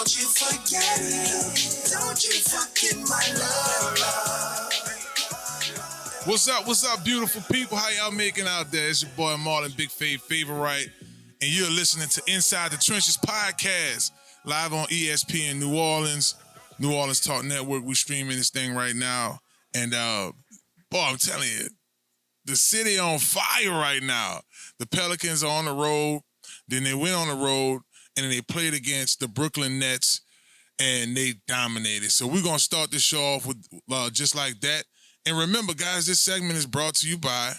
Don't you forget it. Don't you forget my love. What's up, beautiful people? How y'all making out there? It's your boy Marlon Favorite, and you're listening to Inside the Trenches podcast, live on ESPN New Orleans Talk Network. We streaming this thing right now, and boy, I'm telling you, the city on fire right now. The Pelicans are on the road, then they went on the road, and then they played against the Brooklyn Nets, and they dominated. So we're gonna start this show off with just like that. And remember, guys, this segment is brought to you by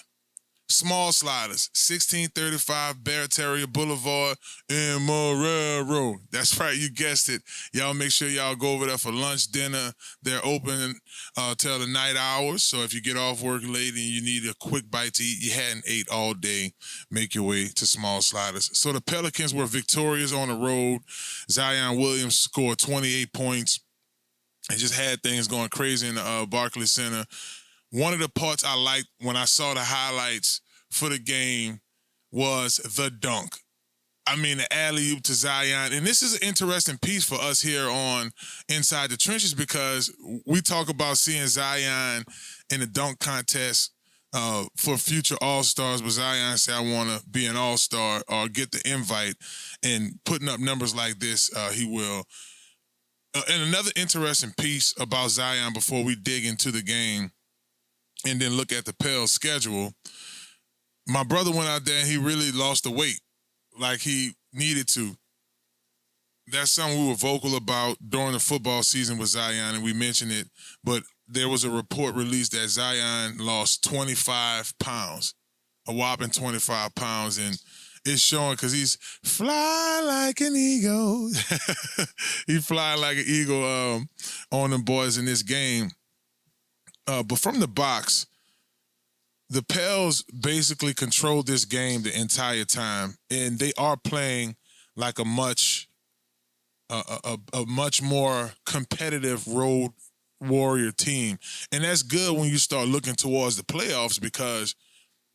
Small Sliders, 1635 Barataria Boulevard in Marrero. That's right, you guessed it. Y'all make sure y'all go over there for lunch, dinner. They're open till the night hours. So if you get off work late and you need a quick bite to eat, you hadn't ate all day, make your way to Small Sliders. So the Pelicans were victorious on the road. Zion Williams scored 28 points. And just had things going crazy in the Barclays Center. One of the parts I liked when I saw the highlights for the game was the dunk. I mean, the alley-oop to Zion. And this is an interesting piece for us here on Inside the Trenches because we talk about seeing Zion in the dunk contest for future All-Stars, but Zion said, I want to be an All-Star or get the invite. And putting up numbers like this, he will. And another interesting piece about Zion before we dig into the game and then look at the Pels schedule, my brother went out there and he really lost the weight like he needed to. That's something we were vocal about during the football season with Zion, and we mentioned it, but there was a report released that Zion lost 25 pounds, a whopping 25 pounds, and it's showing because he's fly like an eagle. He fly like an eagle on them boys in this game. But from the box, the Pels basically controlled this game the entire time, and they are playing like a much more competitive road warrior team. And that's good when you start looking towards the playoffs because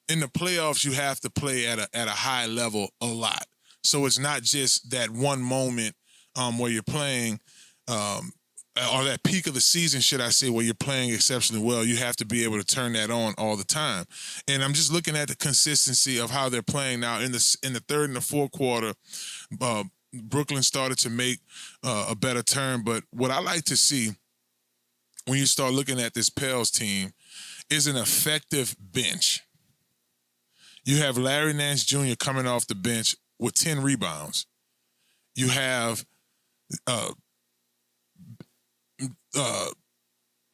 in the playoffs, you have to play at a high level a lot. So it's not just that one moment where you're playing, or that peak of the season, should I say, where you're playing exceptionally well. You have to be able to turn that on all the time. And I'm just looking at the consistency of how they're playing now. In the third and the fourth quarter, Brooklyn started to make a better turn. But what I like to see when you start looking at this Pels team is an effective bench. You have Larry Nance Jr. coming off the bench with 10 rebounds. You have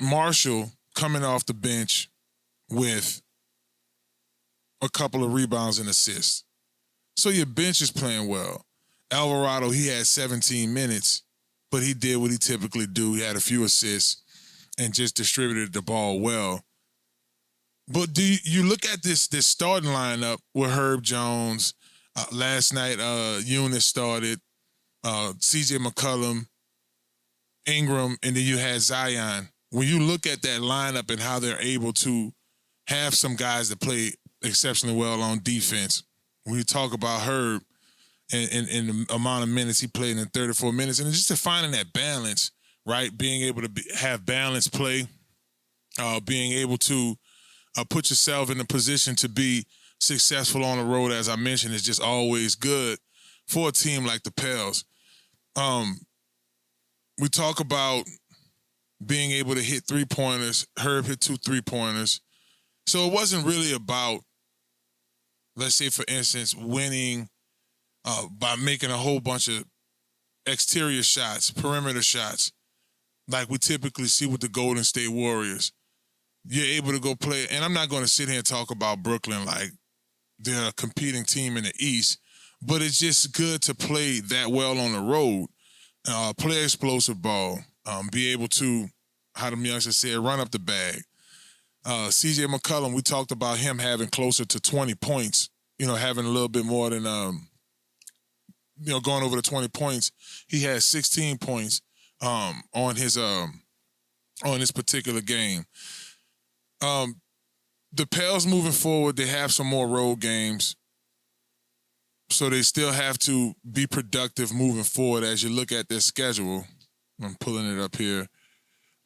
Marshall coming off the bench with a couple of rebounds and assists. So your bench is playing well. Alvarado, he had 17 minutes, but he did what he typically do. He had a few assists and just distributed the ball well. But do you look at this starting lineup with Herb Jones? Last night, Eunice started, C.J. McCollum, Ingram, and then you had Zion. When you look at that lineup and how they're able to have some guys that play exceptionally well on defense, when you talk about Herb and the amount of minutes he played in 34 minutes, and just to finding that balance, right? Being able to have balanced play, being able to put yourself in a position to be successful on the road, as I mentioned, is just always good for a team like the Pels. We talk about being able to hit three-pointers. Herb hit 2 3-pointers. So it wasn't really about, let's say, for instance, winning by making a whole bunch of exterior shots, perimeter shots, like we typically see with the Golden State Warriors. You're able to go play, and I'm not going to sit here and talk about Brooklyn like they're a competing team in the East, but it's just good to play that well on the road, play explosive ball, be able to, how the youngsters say, run up the bag. C.J. McCollum, we talked about him having closer to 20 points, having a little bit more than, going over the 20 points. He had 16 points on this particular game. The Pels moving forward, they have some more road games. So they still have to be productive moving forward as you look at their schedule. I'm pulling it up here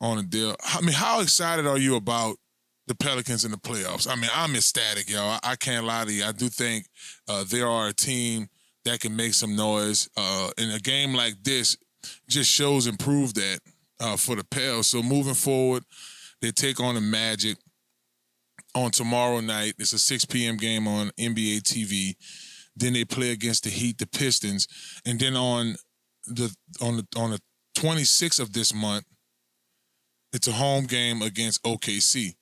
on the deal. I mean, how excited are you about the Pelicans in the playoffs? I mean, I'm ecstatic, y'all. I can't lie to you. I do think they are a team that can make some noise. In a game like this, just shows and prove that for the Pels. So moving forward, they take on the Magic on tomorrow night. It's a 6 p.m. game on NBA TV. Then they play against the Heat, the Pistons, and then on the 26th of this month, it's a home game against OKC.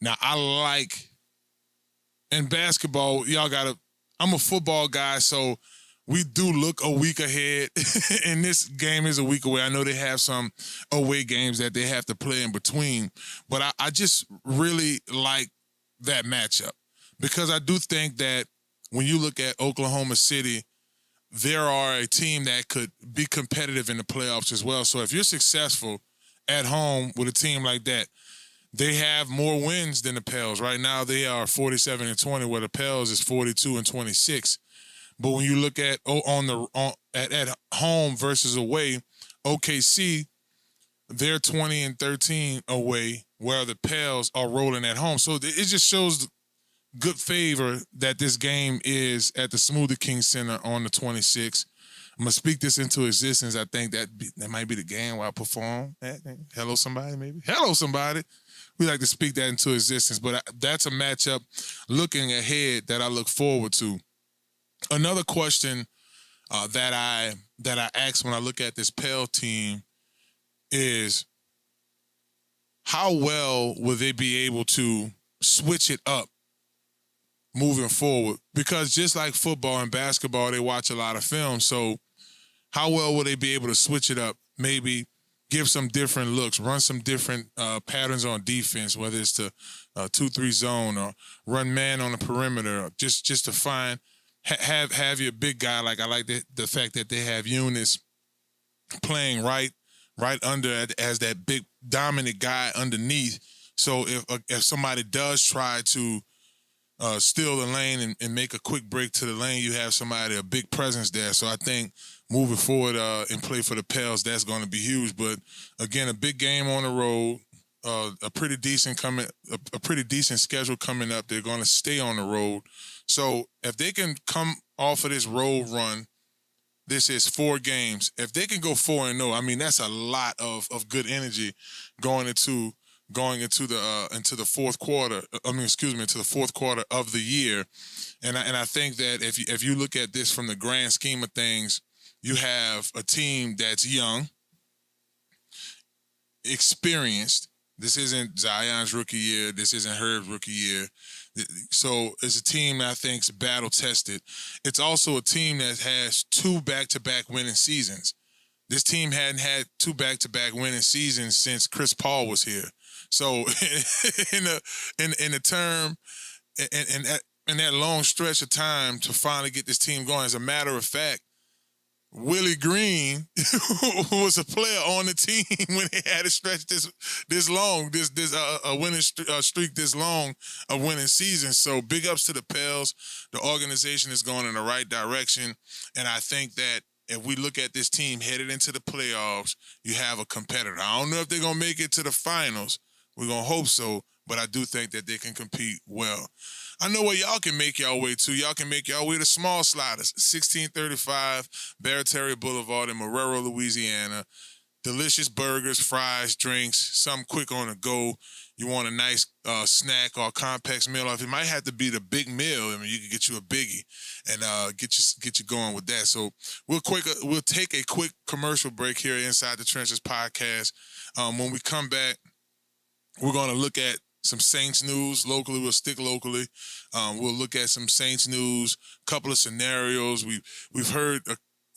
Now, I like, in basketball, I'm a football guy, so we do look a week ahead, and this game is a week away. I know they have some away games that they have to play in between, but I just really like that matchup because I do think that when you look at Oklahoma City, there are a team that could be competitive in the playoffs as well. So if you're successful at home with a team like that, they have more wins than the Pels. Right now, they are 47-20, where the Pels is 42-26. But when you look at at home versus away, OKC, they're 20-13 away, where the Pels are rolling at home. So it just shows good favor that this game is at the Smoothie King Center on the 26th. I'm going to speak this into existence. I think that might be the game where I perform. Hello, somebody, maybe? Hello, somebody. We like to speak that into existence. But that's a matchup looking ahead that I look forward to. Another question that I ask when I look at this Pell team is how well will they be able to switch it up moving forward? Because just like football and basketball, they watch a lot of film. So how well will they be able to switch it up? Maybe give some different looks, run some different patterns on defense, whether it's the 2-3 zone or run man on the perimeter, or just to find have your big guy. Like I like the fact that they have Eunice playing right under as that big dominant guy underneath. So if somebody does try to steal the lane and make a quick break to the lane, you have somebody, a big presence there. So I think moving forward and play for the Pels, that's going to be huge. But again, a big game on the road, a pretty decent schedule coming up. They're going to stay on the road. So if they can come off of this road run, this is 4 games. If they can go 4-0, I mean that's a lot of good energy going into the fourth quarter. Into the fourth quarter of the year, and I think that if you look at this from the grand scheme of things, you have a team that's young, experienced. This isn't Zion's rookie year. This isn't Herb's rookie year. So it's a team that I think is battle tested. It's also a team that has 2 back-to-back winning seasons. This team hadn't had 2 back-to-back winning seasons since Chris Paul was here. So in that long stretch of time to finally get this team going, as a matter of fact, Willie Green, who was a player on the team when they had a stretch this long, a winning streak this long, a winning season. So big ups to the Pels. The organization is going in the right direction, and I think that if we look at this team headed into the playoffs, you have a competitor. I don't know if they're going to make it to the finals. We're going to hope so, but I do think that they can compete well. I know where y'all can make y'all way to. Y'all can make y'all way to Small Sliders, 1635 Barataria Boulevard in Marrero, Louisiana. Delicious burgers, fries, drinks, something quick on the go. You want a nice snack or complex meal. If it might have to be the big meal, I mean, you can get you a biggie and get you going with that. So we'll take a quick commercial break here Inside the Trenches podcast. When we come back, we're going to look at some Saints news locally. We'll stick locally. We'll look at some Saints news, a couple of scenarios. We've heard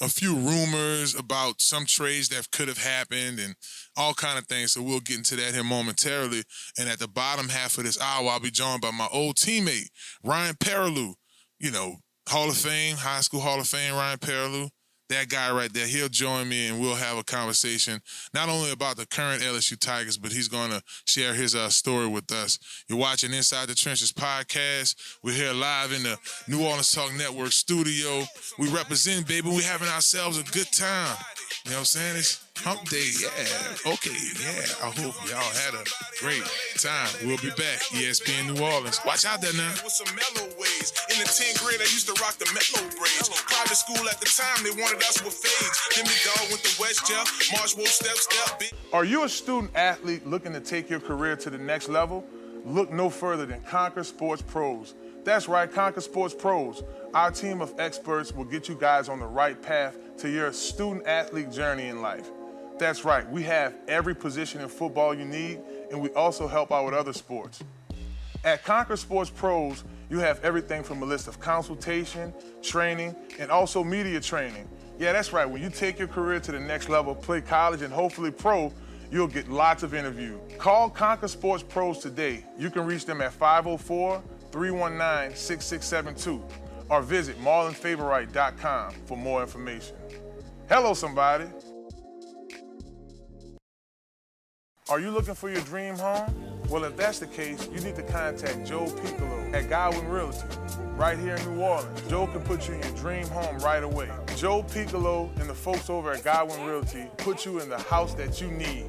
a few rumors about some trades that could have happened and all kind of things. So we'll get into that here momentarily. And at the bottom half of this hour, I'll be joined by my old teammate, Ryan Perrilioux. You know, Hall of Fame, high school Hall of Fame, Ryan Perrilioux. that guy right there, he'll join me and we'll have a conversation, not only about the current LSU Tigers, but he's going to share his story with us. You're watching Inside the Trenches podcast. We're here live in the New Orleans Talk Network studio. We represent, baby. We're having ourselves a good time. You know what I'm saying? It's hump day. Yeah. Okay. Yeah. I hope y'all had a great time. We'll be back. ESPN New Orleans. Watch out there now. With some mellow ways. In the 10th grade, I used to rock the mellow braids. Private school at the time, they wanted us with fades. Then we dog went to West Jeff. March, Wolf, step. Are you a student athlete looking to take your career to the next level? Look no further than Conquer Sports Pros. That's right, Conquer Sports Pros. Our team of experts will get you guys on the right path to your student athlete journey in life. That's right, we have every position in football you need, and we also help out with other sports. At Conquer Sports Pros, you have everything from a list of consultation, training, and also media training. Yeah, that's right, when you take your career to the next level, play college and hopefully pro, you'll get lots of interviews. Call Conquer Sports Pros today. You can reach them at 504-319-6672 or visit marlonfavorite.com for more information. Hello, somebody. Are you looking for your dream home? Well, if that's the case, you need to contact Joe Picolo at Godwyn Realty, right here in New Orleans. Joe can put you in your dream home right away. Joe Picolo and the folks over at Godwyn Realty put you in the house that you need.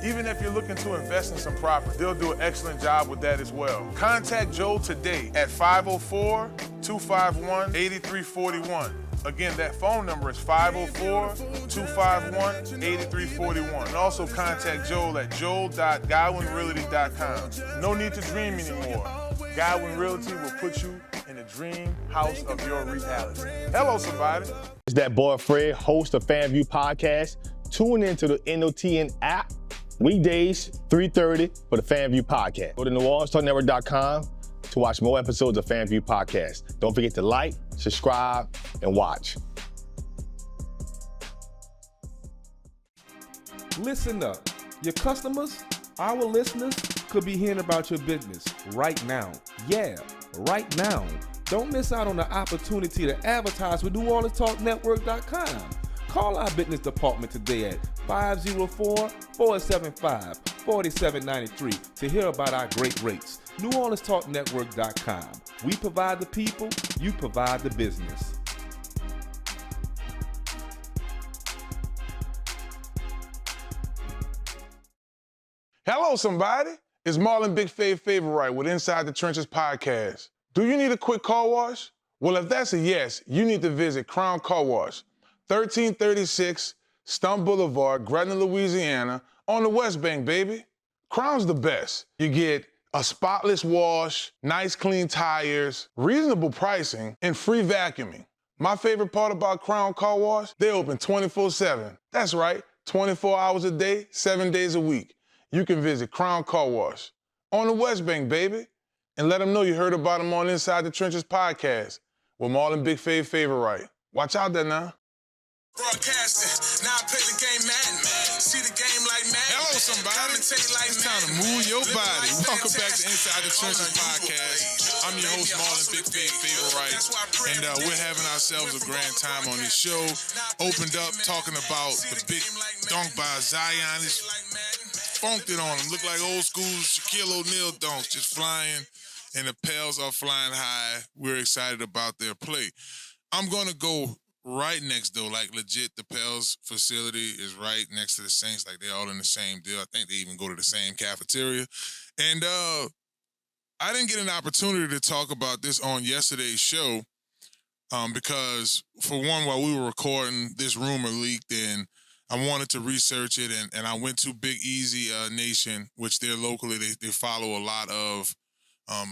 Even if you're looking to invest in some property, they'll do an excellent job with that as well. Contact Joe today at 504-251-8341. Again, that phone number is 504-251-8341. And also contact Joel at joel.godwynrealty.com. No need to dream anymore. Godwyn Realty will put you in the dream house of your reality. Hello, somebody. It's that boy Fred, host of FanView Podcast. Tune into the NOTN app weekdays, 3:30 for the FanView Podcast. Go to NewOrleansTalkNetwork.com to watch more episodes of FanView Podcast. Don't forget to like, subscribe, and watch. Listen up. Your customers, our listeners, could be hearing about your business right now. Yeah, right now. Don't miss out on the opportunity to advertise with NewOrleansTalkNetwork.com. Call our business department today at 504-475-4793 to hear about our great rates. NewOrleansTalkNetwork.com. We provide the people, you provide the business. Hello, somebody. It's Marlon Big Favorite with Inside the Trenches podcast. Do you need a quick car wash? Well, if that's a yes, you need to visit Crown Car Wash, 1336 Stump Boulevard, Gretna, Louisiana, on the West Bank, baby. Crown's the best. You get a spotless wash, nice clean tires, reasonable pricing, and free vacuuming. My favorite part about Crown Car Wash, they open 24/7. That's right, 24 hours a day, 7 days a week. You can visit Crown Car Wash on the West Bank, baby, and let them know you heard about them on Inside the Trenches podcast with Marlon Big Favorite. Watch out there now. Broadcasting, now I play the game Madden. See the game like Madden. Hello, somebody. Like It's time to move your body. Welcome back to Inside the Trenches podcast. I'm your host, Marlon Big Favorite, and we're having ourselves a grand time on this show. Opened up talking about the big dunk by Zion. It's funked it on him. Look like old school Shaquille O'Neal dunks, just flying, and the Pels are flying high. We're excited about their play. I'm going to go right next door, like legit, the Pels facility is right next to the Saints, like they're all in the same deal. I think they even go to the same cafeteria. And I didn't get an opportunity to talk about this on yesterday's show because, for one, while we were recording, this rumor leaked, and I wanted to research it, and I went to Big Easy Nation, which they're locally, they follow a lot of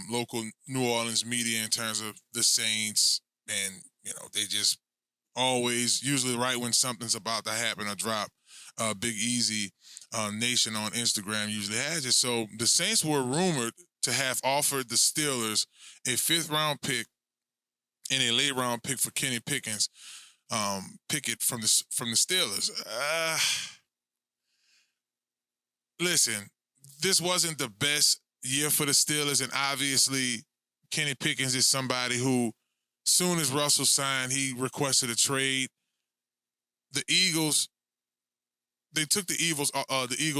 local New Orleans media in terms of the Saints, and, you know, they just always, usually right when something's about to happen or drop, Big Easy Nation on Instagram usually has it. So the Saints were rumored to have offered the Steelers a 5th-round pick and a late-round pick for Kenny Pickett from the Steelers. Listen, this wasn't the best year for the Steelers, and obviously Kenny Pickett is somebody who, soon as Russell signed, he requested a trade. the Eagles, they took the Eagles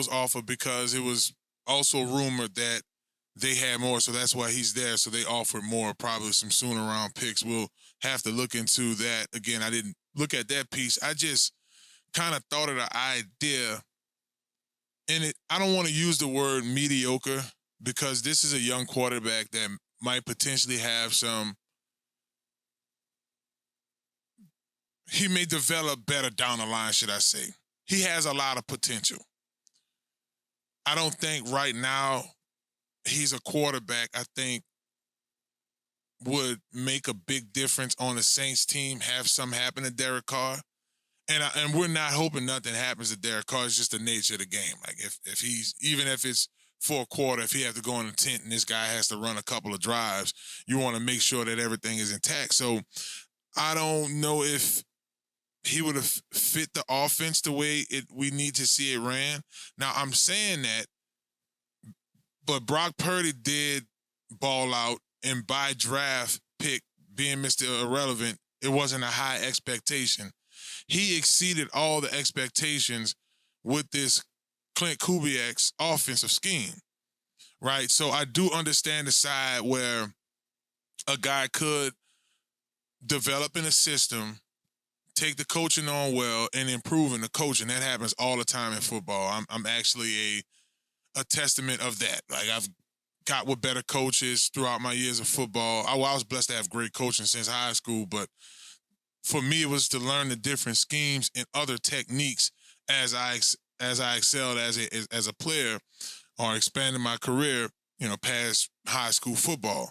offer because it was also rumored that they had more, so that's why he's there. So they offered more, probably some sooner round picks. We'll have to look into that. Again, I didn't look at that piece. I just kind of thought of the idea, and I don't want to use the word mediocre because this is a young quarterback that might potentially have he may develop better down the line, should I say. He has a lot of potential. I don't think right now he's a quarterback I think would make a big difference on the Saints team, have something happen to Derek Carr. And we're not hoping nothing happens to Derek Carr. It's just the nature of the game. Like if he's, even if it's for a quarter, if he has to go in the tent and this guy has to run a couple of drives, you want to make sure that everything is intact. So I don't know if he would have fit the offense the way we need to see it ran. Now, I'm saying that, but Brock Purdy did ball out, and by draft pick, being Mr. Irrelevant, it wasn't a high expectation. He exceeded all the expectations with this Clint Kubiak's offensive scheme, right? So I do understand the side where a guy could develop in a system, take the coaching on well, and improve in the coaching. That happens all the time in football. I'm actually a testament of that. Like, I've got with better coaches throughout my years of football. I was blessed to have great coaching since high school, but for me, it was to learn the different schemes and other techniques as I excelled as a player or expanded my career, past high school football.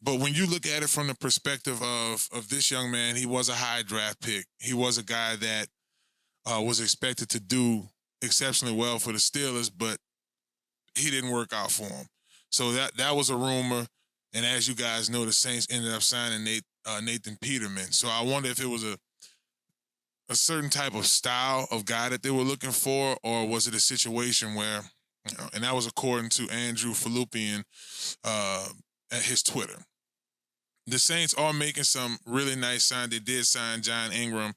But when you look at it from the perspective of this young man, he was a high draft pick. He was a guy that was expected to do exceptionally well for the Steelers, but he didn't work out for him. So that was a rumor. And as you guys know, the Saints ended up signing Nathan Peterman. So I wonder if it was a certain type of style of guy that they were looking for, or was it a situation where, and that was according to Andrew Fallopian at his Twitter. The Saints are making some really nice signs. They did sign John Ingram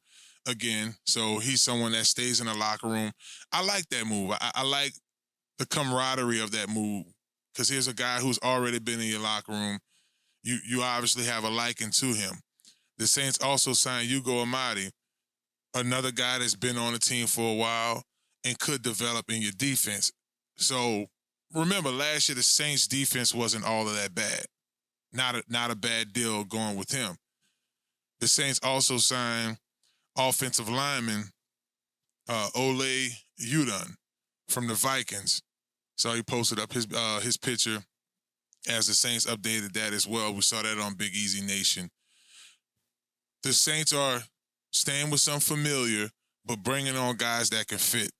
again, so he's someone that stays in the locker room. I like that move. I like the camaraderie of that move, because here's a guy who's already been in your locker room. You obviously have a liking to him. The Saints also signed Ugo Amadi, another guy that's been on the team for a while and could develop in your defense. So remember, last year the Saints defense wasn't all of that bad. Not a bad deal going with him. The Saints also signed offensive lineman Ole Udon from the Vikings. So he posted up his picture as the Saints updated that as well. We saw that on Big Easy Nation. The Saints are staying with some familiar, but bringing on guys that can fit.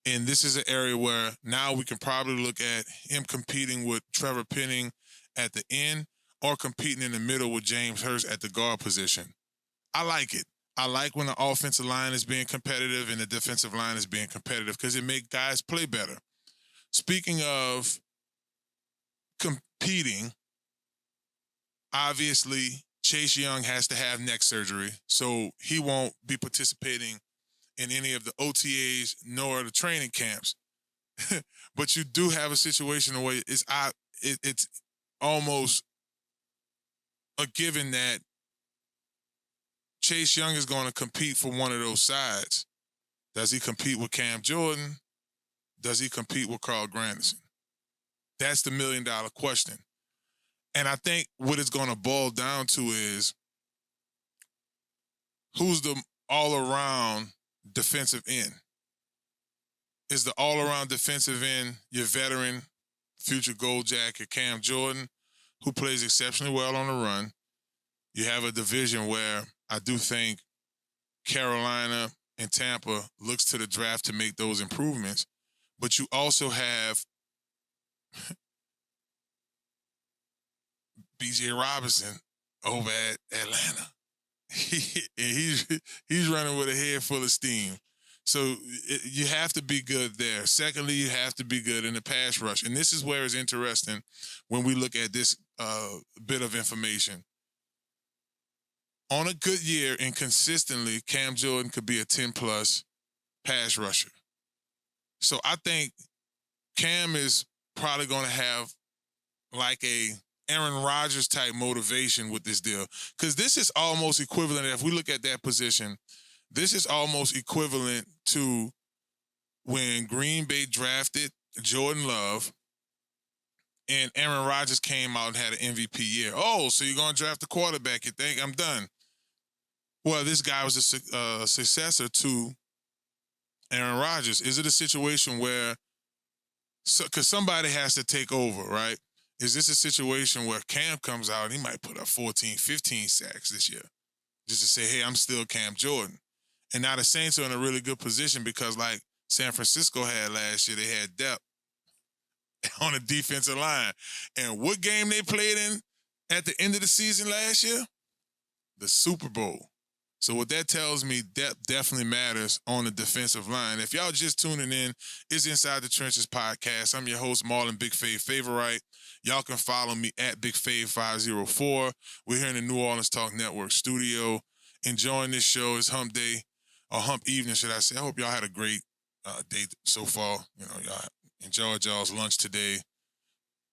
And this is an area where now we can probably look at him competing with Trevor Penning at the end, or competing in the middle with James Hurst at the guard position. I like it. I like when the offensive line is being competitive and the defensive line is being competitive, because it makes guys play better. Speaking of competing, obviously Chase Young has to have neck surgery, so he won't be participating in any of the OTAs nor the training camps. But you do have a situation where it's almost a given that Chase Young is going to compete for one of those sides. Does he compete with Cam Jordan? Does he compete with Carl Granderson? That's the $1 million question. And I think what it's going to boil down to is, who's the all-around defensive end? Is the all-around defensive end your veteran, future gold jacket Cam Jordan, who plays exceptionally well on the run? You have a division where I do think Carolina and Tampa looks to the draft to make those improvements. But you also have B.J. Robinson over at Atlanta. He's running with a head full of steam. So you have to be good there. Secondly, you have to be good in the pass rush. And this is where it's interesting when we look at this bit of information. on a good year and consistently, Cam Jordan could be a 10-plus pass rusher. So I think Cam is probably going to have like a Aaron Rodgers type motivation with this deal, because this is almost equivalent. If we look at that position, this is almost equivalent to when Green Bay drafted Jordan Love and Aaron Rodgers came out and had an MVP year. Oh, so you're going to draft the quarterback. You think I'm done. Well, this guy was a successor to Aaron Rodgers. Is it a situation where, because somebody has to take over, right? Is this a situation where Cam comes out and he might put up 14, 15 sacks this year just to say, hey, I'm still Cam Jordan? And now the Saints are in a really good position because like San Francisco had last year, they had depth on the defensive line. And what game they played in at the end of the season last year? The Super Bowl. So what that tells me, depth definitely matters on the defensive line. If y'all just tuning in, it's Inside the Trenches podcast. I'm your host, Marlon Big Fave Favorite. Y'all can follow me at Big Fave 504. We're here in the New Orleans Talk Network studio. Enjoying this show. It's hump day, or hump evening, should I say. I hope y'all had a great day so far. You know, y'all enjoyed y'all's lunch today.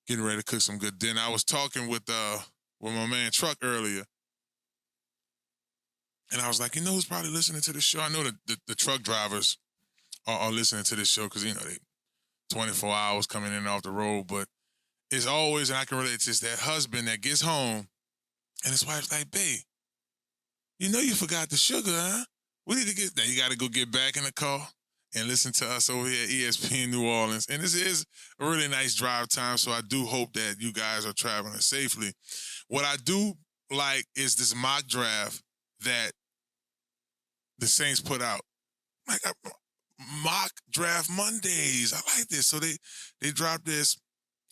Getting ready to cook some good dinner. I was talking with my man Truck earlier. And I was like, you know who's probably listening to this show? I know the truck drivers are listening to this show because, you know, they 24 hours coming in and off the road. But it's always, and I can relate to this, that husband that gets home and his wife's like, babe, you know you forgot the sugar, huh? We need to get that. You got to go get back in the car and listen to us over here at ESPN New Orleans. And this is a really nice drive time, so I do hope that you guys are traveling safely. What I do like is this mock draft that the Saints put out. Like mock draft Mondays. I like this. So they dropped this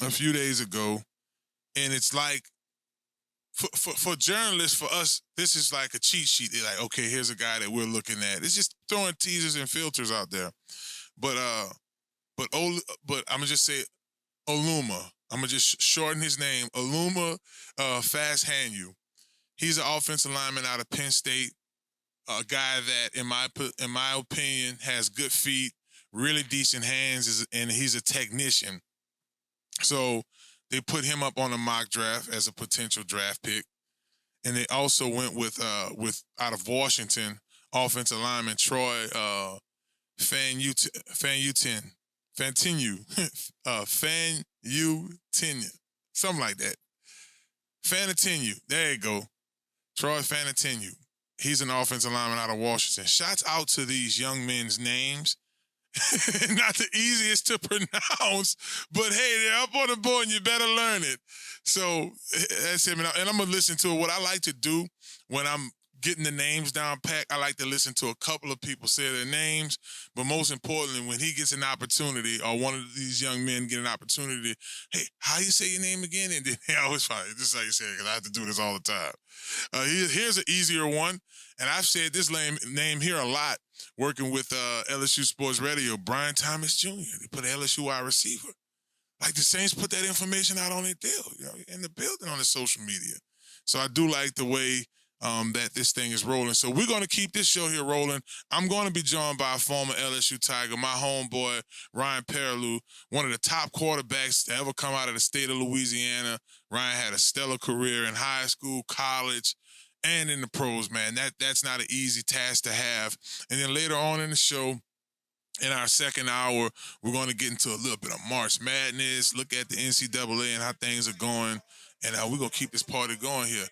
a few days ago, and it's like for journalists, for us, this is like a cheat sheet. They're like, okay, here's a guy that we're looking at. It's just throwing teasers and filters out there. But I'm gonna just say Oluma. I'm gonna just shorten his name. Oluma Fast Hanyu. He's an offensive lineman out of Penn State, a guy that, in my opinion, has good feet, really decent hands, and he's a technician. So they put him up on a mock draft as a potential draft pick, and they also went with out of Washington, offensive lineman Troy Fantinu, something like that. Fantinu, there you go. Troy Fantinu. He's an offensive lineman out of Washington. Shouts out to these young men's names. Not the easiest to pronounce, but hey, they're up on the board and you better learn it. So that's him. And I'm going to listen to it. What I like to do when I'm getting the names down packed, I like to listen to a couple of people say their names. But most importantly, when he gets an opportunity, or one of these young men get an opportunity, hey, how you say your name again? And then they always find it. This is how you say it, because I have to do this all the time. Here's an easier one. And I've said this name here a lot, working with LSU Sports Radio, Brian Thomas Jr. They put an LSU wide receiver. Like the Saints put that information out on their deal, you know, in the building on the social media. So I do like the way that this thing is rolling. So we're going to keep this show here rolling. I'm going to be joined by a former LSU Tiger, my homeboy, Ryan Perrilioux, one of the top quarterbacks to ever come out of the state of Louisiana. Ryan had a stellar career in high school, college, and in the pros, man. That's not an easy task to have. And then later on in the show, in our second hour, we're going to get into a little bit of March Madness, look at the NCAA and how things are going, and we're going to keep this party going here.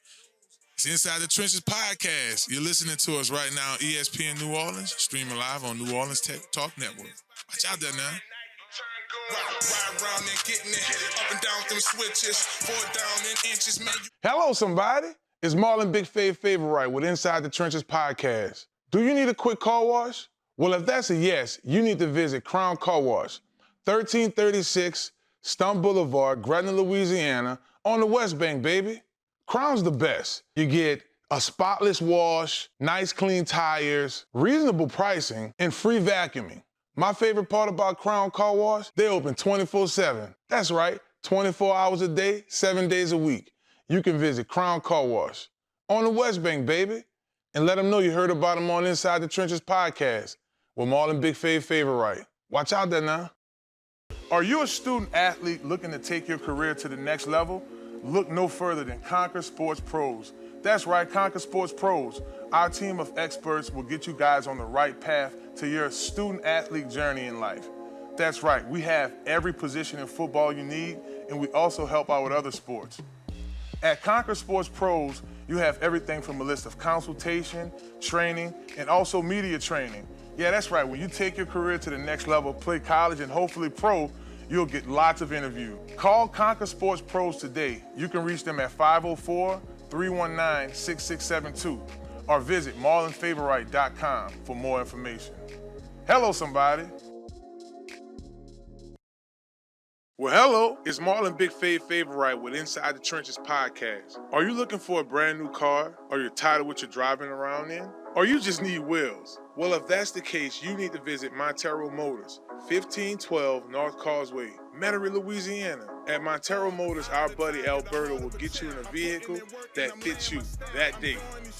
It's Inside the Trenches podcast. You're listening to us right now, ESPN New Orleans, streaming live on New Orleans Talk Network. Watch out there now. Ride around and getting it, up and down them switches, 4 down in inches, man. Hello, somebody. It's Marlon Big Fave Favorite with Inside the Trenches podcast. Do you need a quick car wash? Well, if that's a yes, you need to visit Crown Car Wash, 1336 Stump Boulevard, Gretna, Louisiana, on the West Bank, baby. Crown's the best. You get a spotless wash, nice clean tires, reasonable pricing, and free vacuuming. My favorite part about Crown Car Wash, they open 24/7. That's right, 24 hours a day, 7 days a week. You can visit Crown Car Wash on the West Bank, baby. And let them know you heard about them on Inside the Trenches podcast with Marlon Big Favorite. Watch out there now. Are you a student athlete looking to take your career to the next level? Look no further than Conquer Sports Pros. That's right, Conquer Sports Pros. Our team of experts will get you guys on the right path to your student athlete journey in life. That's right, we have every position in football you need, and we also help out with other sports. At Conquer Sports Pros, you have everything from a list of consultation, training, and also media training. Yeah, that's right, when you take your career to the next level, play college and hopefully pro, you'll get lots of interviews. Call Conquer Sports Pros today. You can reach them at 504-319-6672 or visit marlonfavorite.com for more information. Hello, somebody. Well, hello, it's Marlon Big Favorite with Inside the Trenches podcast. Are you looking for a brand new car? Or you're tired of what you're driving around in? Or you just need wheels? Well, if that's the case, you need to visit Marrero Motors, 1512 North Causeway, Metairie, Louisiana. At Marrero Motors, our buddy Alberto will get you in a vehicle that fits you that day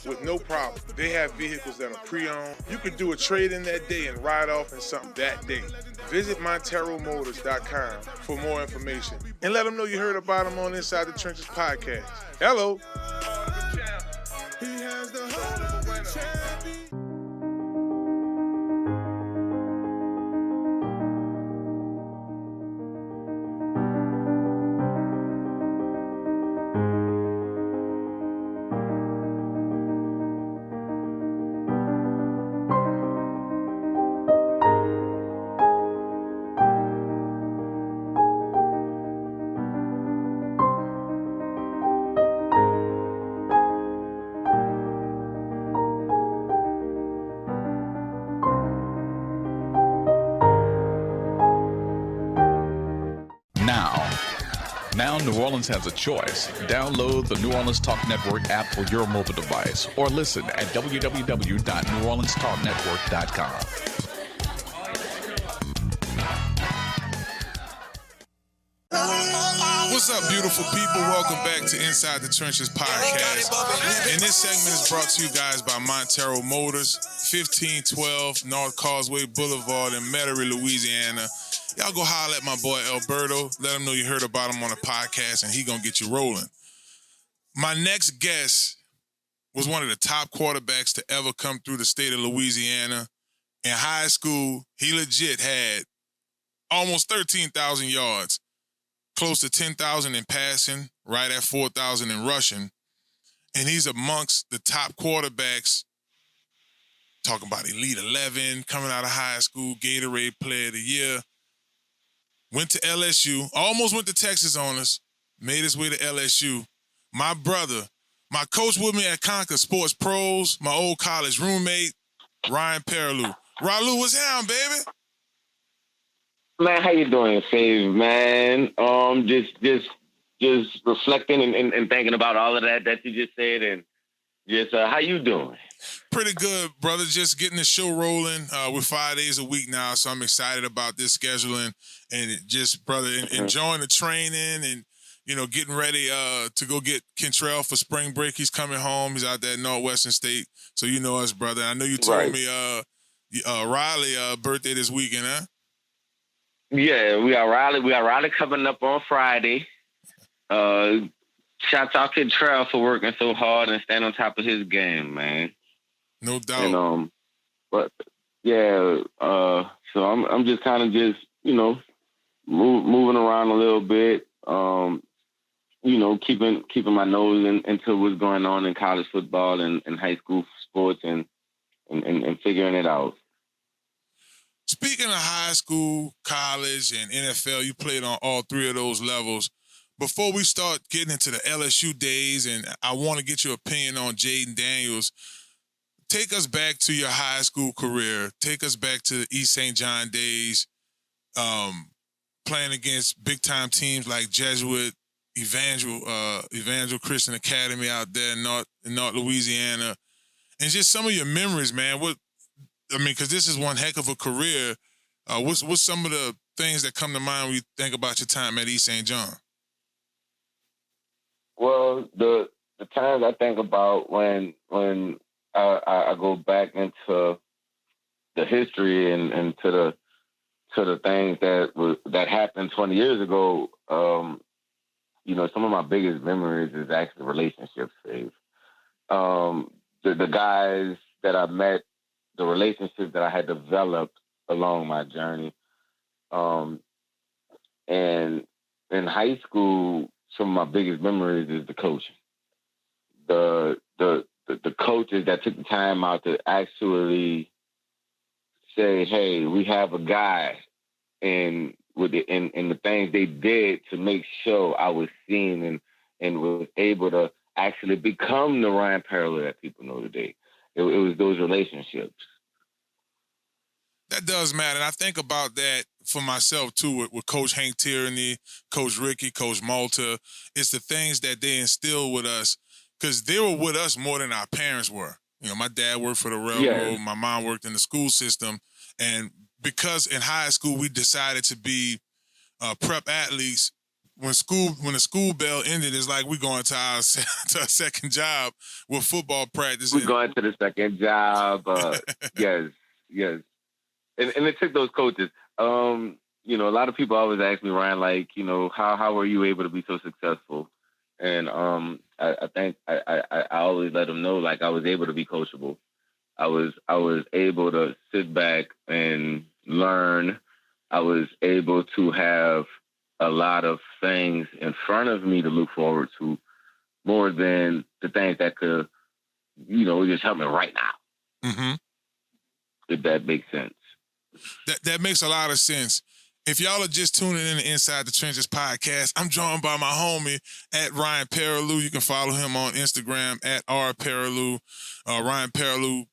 with no problem. They have vehicles that are pre-owned. You could do a trade-in that day and ride off in something that day. Visit MonteroMotors.com for more information and let them know you heard about them on Inside the Trenches podcast. Hello. Now New Orleans has a choice. Download the New Orleans Talk Network app for your mobile device or listen at www.neworleanstalknetwork.com. What's up, beautiful people? Welcome back to Inside the Trenches podcast. And this segment is brought to you guys by Marrero Motors, 1512 North Causeway Boulevard in Metairie, Louisiana. Y'all go holler at my boy Alberto. Let him know you heard about him on the podcast, and he gonna get you rolling. My next guest was one of the top quarterbacks to ever come through the state of Louisiana. In high school, he legit had almost 13,000 yards, close to 10,000 in passing, right at 4,000 in rushing. And he's amongst the top quarterbacks, talking about Elite 11, coming out of high school, Gatorade Player of the Year. Went to LSU, almost went to Texas on us, made his way to LSU. My brother, my coach with me at Conquer Sports Pros, my old college roommate, Ryan Perrilioux. Ralu, what's down, baby? Man, how you doing, Fave, man? Just reflecting and thinking about all of that you just said, and just how you doing? Pretty good, brother. Just getting the show rolling. We're 5 days a week now, so I'm excited about this scheduling and just, brother, enjoying the training and, you know, getting ready to go get Kentrell for spring break. He's coming home. He's out there in Northwestern State, so you know us, brother. I know you told me Riley birthday this weekend, huh? Yeah, we got Riley coming up on Friday. Shout out to Kentrell for working so hard and staying on top of his game, man. No doubt. And, but yeah, so I'm just kind of just, you know, moving around a little bit, you know, keeping my nose into what's going on in college football and high school sports and figuring it out. Speaking of high school, college, and NFL, you played on all three of those levels. Before we start getting into the LSU days, and I want to get your opinion on Jaden Daniels, take us back to your high school career. Take us back to the East St. John days, playing against big-time teams like Jesuit, Evangel Christian Academy out there in North Louisiana, and just some of your memories, man. Because this is one heck of a career. What's some of the things that come to mind when you think about your time at East St. John? Well, the the times I think about when I go back into the history and to the things that happened 20 years ago, some of my biggest memories is actually relationships, Dave. The guys that I met, the relationships that I had developed along my journey. And in high school, some of my biggest memories is the coaching. The coaches that took the time out to actually say, hey, we have a guy, and the things they did to make sure I was seen and was able to actually become the Ryan Perrilioux that people know today. It was those relationships. That does matter. And I think about that for myself, too, with Coach Hank Tierney, Coach Ricky, Coach Malta. It's the things that they instill with us, because they were with us more than our parents were. My dad worked for the railroad. My mom worked in the school system. And because in high school we decided to be prep athletes, when the school bell ended, it's like we're going to our second job with football practice. We're going to the second job. Yes. And it took those coaches. A lot of people always ask me, Ryan, how were you able to be so successful? And I think I always let them know, I was able to be coachable. I was able to sit back and learn. I was able to have a lot of things in front of me to look forward to, more than the things that could, just help me right now. Mm-hmm. If that makes sense. That makes a lot of sense. If y'all are just tuning in to Inside the Trenches podcast, I'm joined by my homie at Ryan Perrilioux. You can follow him on Instagram at @Perrillioux. Ryan Perrilioux,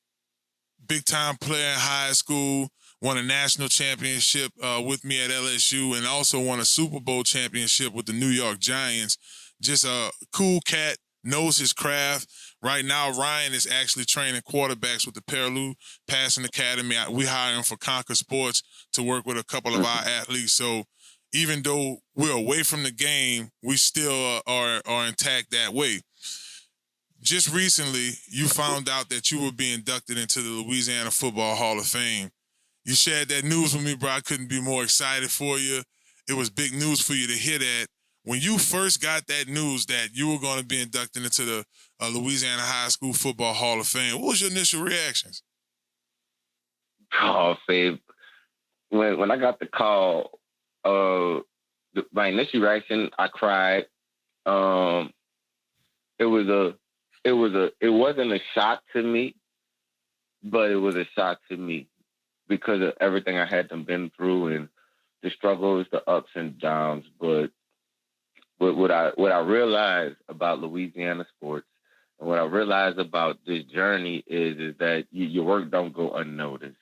big-time player in high school, won a national championship with me at LSU, and also won a Super Bowl championship with the New York Giants. Just a cool cat, knows his craft. Right now, Ryan is actually training quarterbacks with the Perrillioux Passing Academy. We hire him for Conquer Sports to work with a couple of our athletes. So even though we're away from the game, we still are intact that way. Just recently, you found out that you were being inducted into the Louisiana Football Hall of Fame. You shared that news with me, bro. I couldn't be more excited for you. It was big news for you to hear that. When you first got that news that you were going to be inducted into the Louisiana High School Football Hall of Fame, what was your initial reactions? Oh, Fabe. When I got the call, my initial reaction, I cried. It wasn't a shock to me, but it was a shock to me because of everything I had been through and the struggles, the ups and downs. But what I realized about Louisiana sports and what I realized about this journey is that your work don't go unnoticed.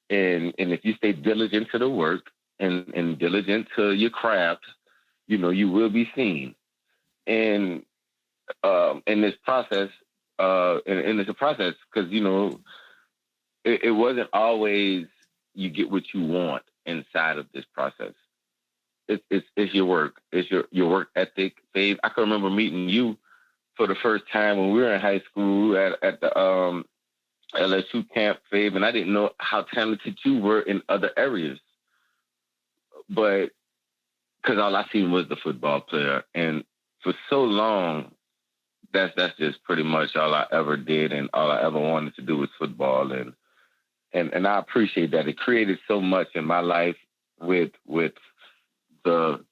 And if you stay diligent to the work and diligent to your craft, you will be seen. And in this process, and it's a process because, it wasn't always you get what you want inside of this process. It's your work. It's your work ethic, Fabe. I can remember meeting you for the first time when we were in high school at the LSU camp, Fabe, and I didn't know how talented you were in other areas. But because all I seen was the football player. And for so long, that's just pretty much all I ever did and all I ever wanted to do was football. And I appreciate that. It created so much in my life with the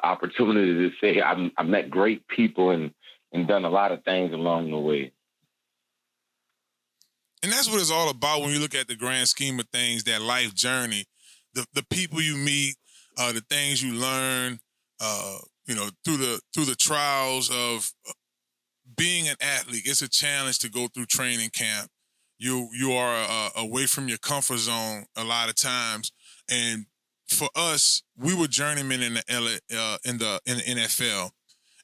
opportunity to say I met great people and done a lot of things along the way. And that's what it's all about when you look at the grand scheme of things, that life journey, the people you meet, the things you learn, through the trials of being an athlete. It's a challenge to go through training camp. You are away from your comfort zone a lot of times, and for us, we were journeymen in the NFL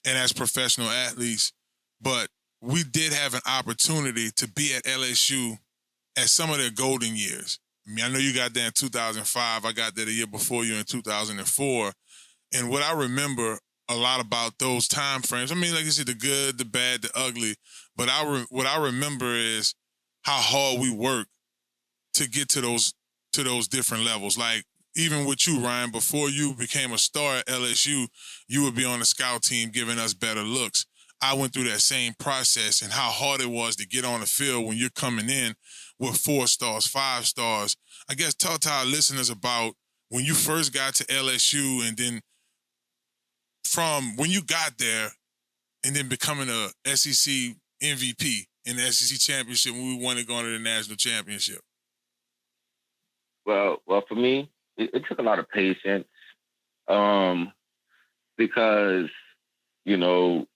and as professional athletes, but we did have an opportunity to be at LSU at some of their golden years. I mean, I know you got there in 2005. I got there the year before you in 2004. And what I remember a lot about those time frames. I mean, like I said, the good, the bad, the ugly. But what I remember is how hard we work to get to those different levels. Like even with you, Ryan, before you became a star at LSU, you would be on the scout team giving us better looks. I went through that same process and how hard it was to get on the field when you're coming in with 4 stars, 5 stars. I guess talk to our listeners about when you first got to LSU and then from when you got there and then becoming a SEC MVP in the SEC championship when we wanted to go to the national championship. Well, for me, it took a lot of patience, because, you know,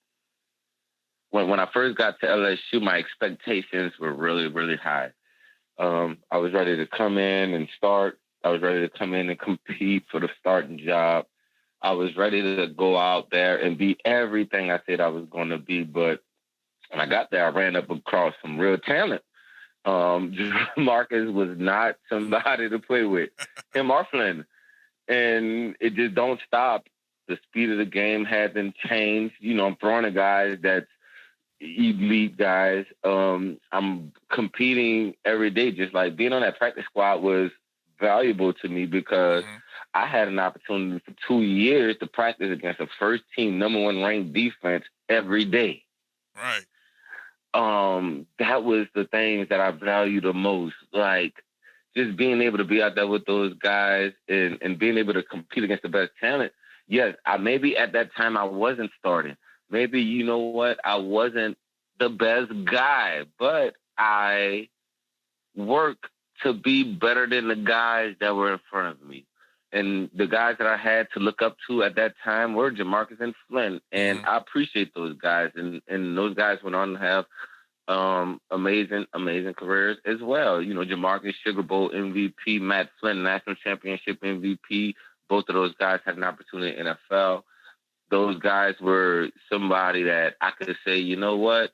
when I first got to LSU, my expectations were really, really high. I was ready to come in and start. I was ready to come in and compete for the starting job. I was ready to go out there and be everything I said I was going to be. But when I got there, I ran up across some real talent. Marcus was not somebody to play with. Him or Flynn. And it just don't stop. The speed of the game hasn't changed. You know, I'm throwing at guys that's elite guys. I'm competing every day. Just like being on that practice squad was valuable to me because I had an opportunity for 2 years to practice against a first team number 1 ranked defense every day. Right. That was the things that I value the most. Like just being able to be out there with those guys and being able to compete against the best talent. Yes, maybe at that time I wasn't starting. Maybe, you know what, I wasn't the best guy, but I worked to be better than the guys that were in front of me. And the guys that I had to look up to at that time were Jamarcus and Flynn. And I appreciate those guys. And those guys went on to have amazing careers as well. You know, Jamarcus, Sugar Bowl MVP, Matt Flynn, National Championship MVP. Both of those guys had an opportunity in the NFL. Those guys were somebody that I could say, you know what,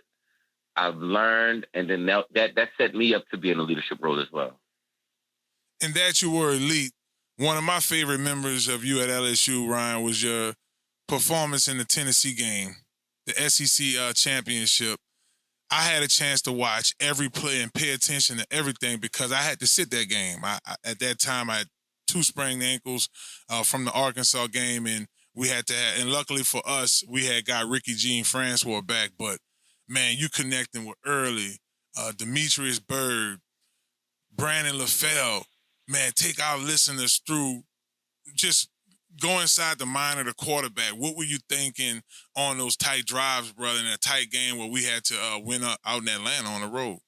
I've learned, and then that set me up to be in a leadership role as well. And that you were elite. One of my favorite memories of you at LSU, Ryan, was your performance in the Tennessee game, the SEC championship. I had a chance to watch every play and pay attention to everything because I had to sit that game. At that time, I had 2 sprained ankles from the Arkansas game, and we had to have, and luckily for us, we had got Ricky Jean Francois back. But, man, you connecting with Early, Demetrius Byrd, Brandon LaFell. Man, take our listeners through, just go inside the mind of the quarterback. What were you thinking on those tight drives, brother, in a tight game where we had to win out in Atlanta on the road?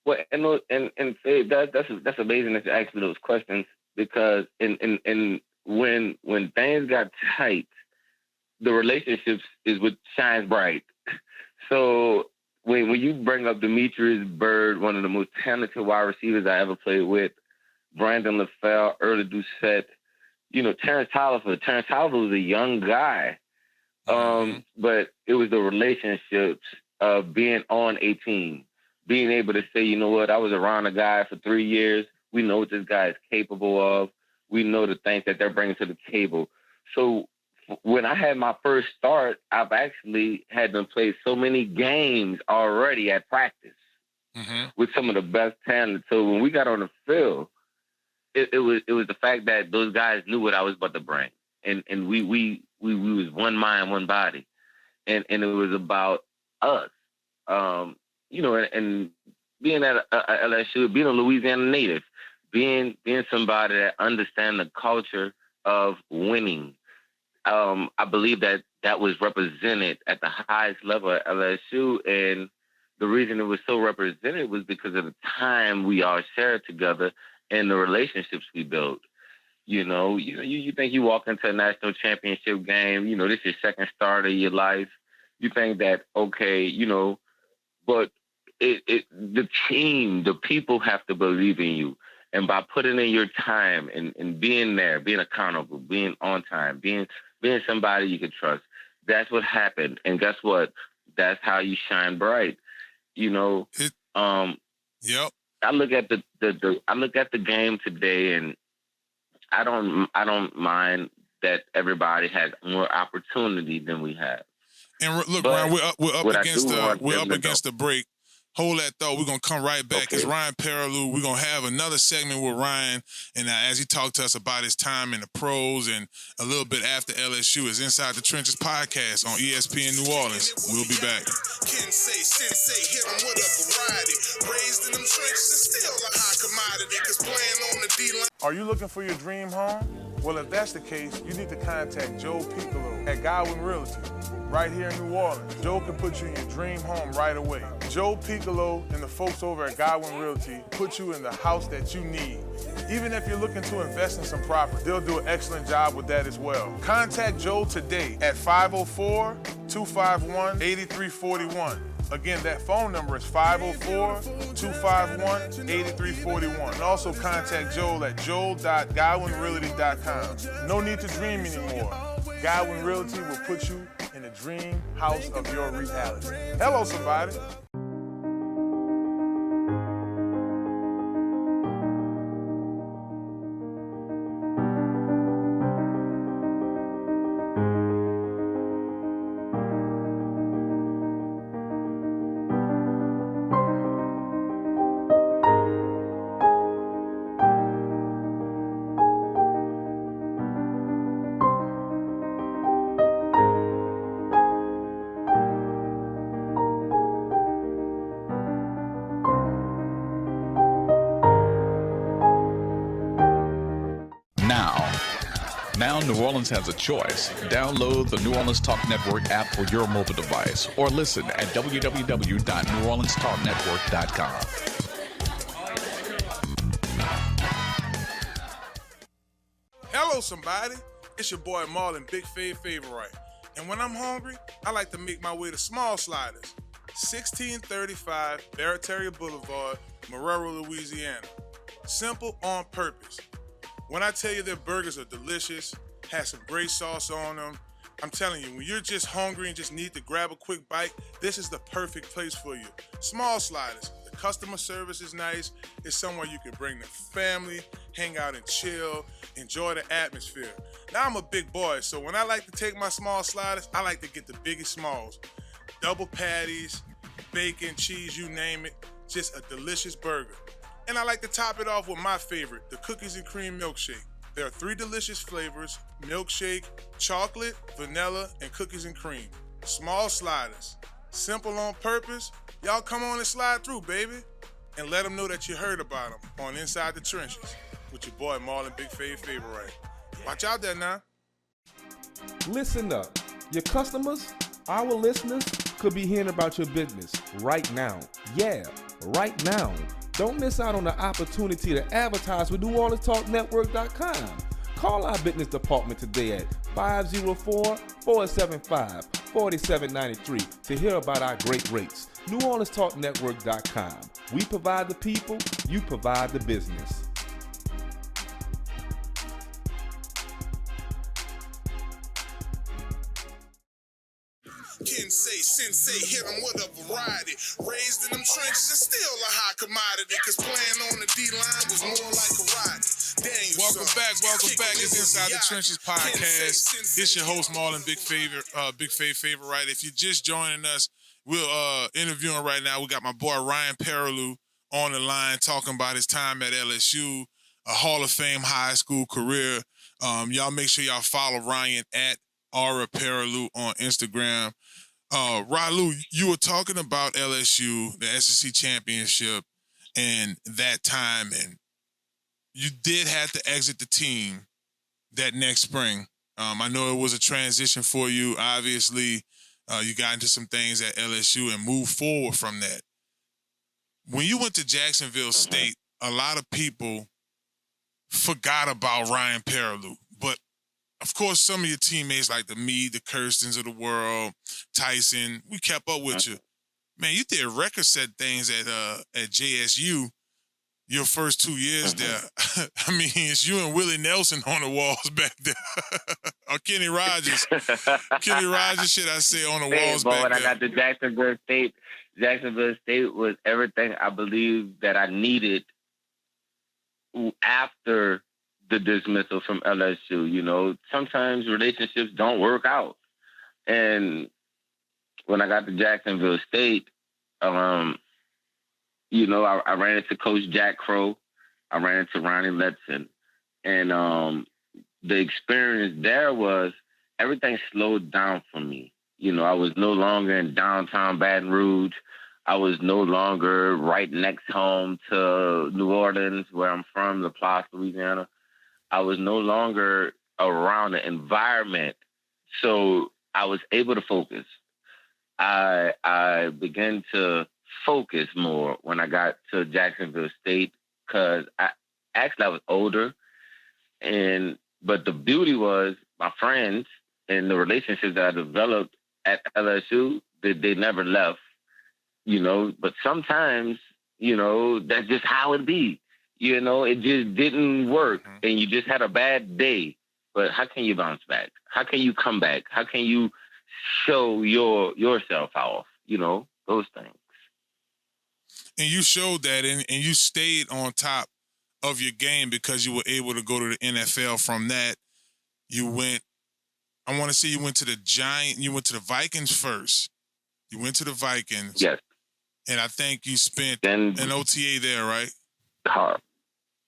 Well, and that's amazing that you ask me those questions because when things got tight, the relationships is what shines bright. So when you bring up Demetrius Byrd, one of the most talented wide receivers I ever played with, Brandon LaFell, Early Doucette, you know, Terrence Tolliver. Terrence Tolliver was a young guy, but it was the relationships of being on a team, being able to say, you know what, I was around a guy for 3 years. We know what this guy is capable of. We know the things that they're bringing to the table. So when I had my first start, I've actually had them play so many games already at practice with some of the best talent. So when we got on the field, it was the fact that those guys knew what I was about to bring, and we was one mind, one body, and it was about us, you know, and being at LSU, being a Louisiana native, being somebody that understands the culture of winning. I believe that was represented at the highest level at LSU, and the reason it was so represented was because of the time we all shared together and the relationships we built. You think you walk into a national championship game, you know, this is your second start of your life. You think that, okay, you know, but the team, the people have to believe in you. And by putting in your time and being there, being accountable, being on time, being somebody you can trust, that's what happened. And guess what? That's how you shine bright. You know, Yep. I look at the game today, and I don't mind that everybody has more opportunity than we have. And look, But Ryan, we're up what I against do want we're them up to against the break. Hold that thought. We're going to come right back. It's Okay. Ryan Perrilioux. We're going to have another segment with Ryan. And as he talked to us about his time in the pros and a little bit after LSU, is Inside the Trenches podcast on ESPN New Orleans. We'll be back. Can say, sensei, hit 'em with a variety. Raised in them trenches and still a high commodity. Cause playing on the D-line. Are you looking for your dream home? Well, if that's the case, you need to contact Joe Picolo at Godwyn Realty, right here in New Orleans. Joe can put you in your dream home right away. Joe Picolo and the folks over at Godwyn Realty put you in the house that you need. Even if you're looking to invest in some property, they'll do an excellent job with that as well. Contact Joe today at 504-251-8341. Again, that phone number is 504-251-8341. And also contact Joel at joel.godwynrealty.com. No need to dream anymore. Godwyn Realty will put you in the dream house of your reality. Hello, somebody. Now New Orleans has a choice. Download the New Orleans Talk Network app for your mobile device or listen at www.neworleanstalknetwork.com. Hello, somebody. It's your boy Marlon Favorite. And when I'm hungry, I like to make my way to Small Sliders, 1635 Barataria Boulevard, Marrero, Louisiana. Simple on purpose. When I tell you their burgers are delicious, have some great sauce on them, I'm telling you, when you're just hungry and just need to grab a quick bite, this is the perfect place for you. Small Sliders. The customer service is nice. It's somewhere you can bring the family, hang out and chill, enjoy the atmosphere. Now, I'm a big boy, so when I like to take my Small Sliders, I like to get the biggest smalls. Double patties, bacon, cheese, you name it. Just a delicious burger. And I like to top it off with my favorite, the cookies and cream milkshake. There are 3 delicious flavors: milkshake, chocolate, vanilla, and cookies and cream. Small Sliders. Simple on purpose. Y'all come on and slide through, baby. And let them know that you heard about them on Inside the Trenches with your boy Marlon Favorite. Watch out there now. Listen up. Your customers, our listeners, could be hearing about your business right now. Yeah, right now. Don't miss out on the opportunity to advertise with NewOrleansTalkNetwork.com. Call our business department today at 504-475-4793 to hear about our great rates. NewOrleansTalkNetwork.com. We provide the people, you provide the business. Can say, sensei, hit 'em with a variety. Raised in them trenches and still a high commodity. Cause playing on the D-line was more like karate. Welcome back. It's Inside the Trenches podcast. It's your host, Marlon Favorite. If you're just joining us, we're interviewing right now. We got my boy Ryan Perrilioux on the line talking about his time at LSU, a Hall of Fame high school career. Y'all make sure y'all follow Ryan at Perrilioux on Instagram. Ralu, you were talking about LSU, the SEC championship, and that time, and you did have to exit the team that next spring. I know it was a transition for you. Obviously, you got into some things at LSU and moved forward from that. When you went to Jacksonville State, a lot of people forgot about Ryan Perrilioux, but of course, some of your teammates like the Kirstens of the world, Tyson, we kept up with you. Man, you did record-set things at JSU your first 2 years there. I mean, it's you and Willie Nelson on the walls back there. Or Kenny Rogers. Kenny Rogers, should I say, on the walls back when there. I got to Jacksonville State was everything I believed that I needed after the dismissal from LSU. You know, sometimes relationships don't work out. And when I got to Jacksonville State, you know, I ran into Coach Jack Crow. I ran into Ronnie Letson. And the experience there was everything slowed down for me. You know, I was no longer in downtown Baton Rouge. I was no longer right next home to New Orleans, where I'm from, La Place, Louisiana. I was no longer around the environment. So I was able to focus. I began to focus more when I got to Jacksonville State because I was older. But the beauty was my friends and the relationships that I developed at LSU, they never left, you know. But sometimes, you know, that's just how it be. You know, it just didn't work and you just had a bad day. But how can you bounce back? How can you come back? How can you show yourself off? You know, those things. And you showed that, and you stayed on top of your game because you were able to go to the NFL from that. You went, I want to say you went to the Vikings first. You went to the Vikings. Yes. And I think you spent an OTA there, right?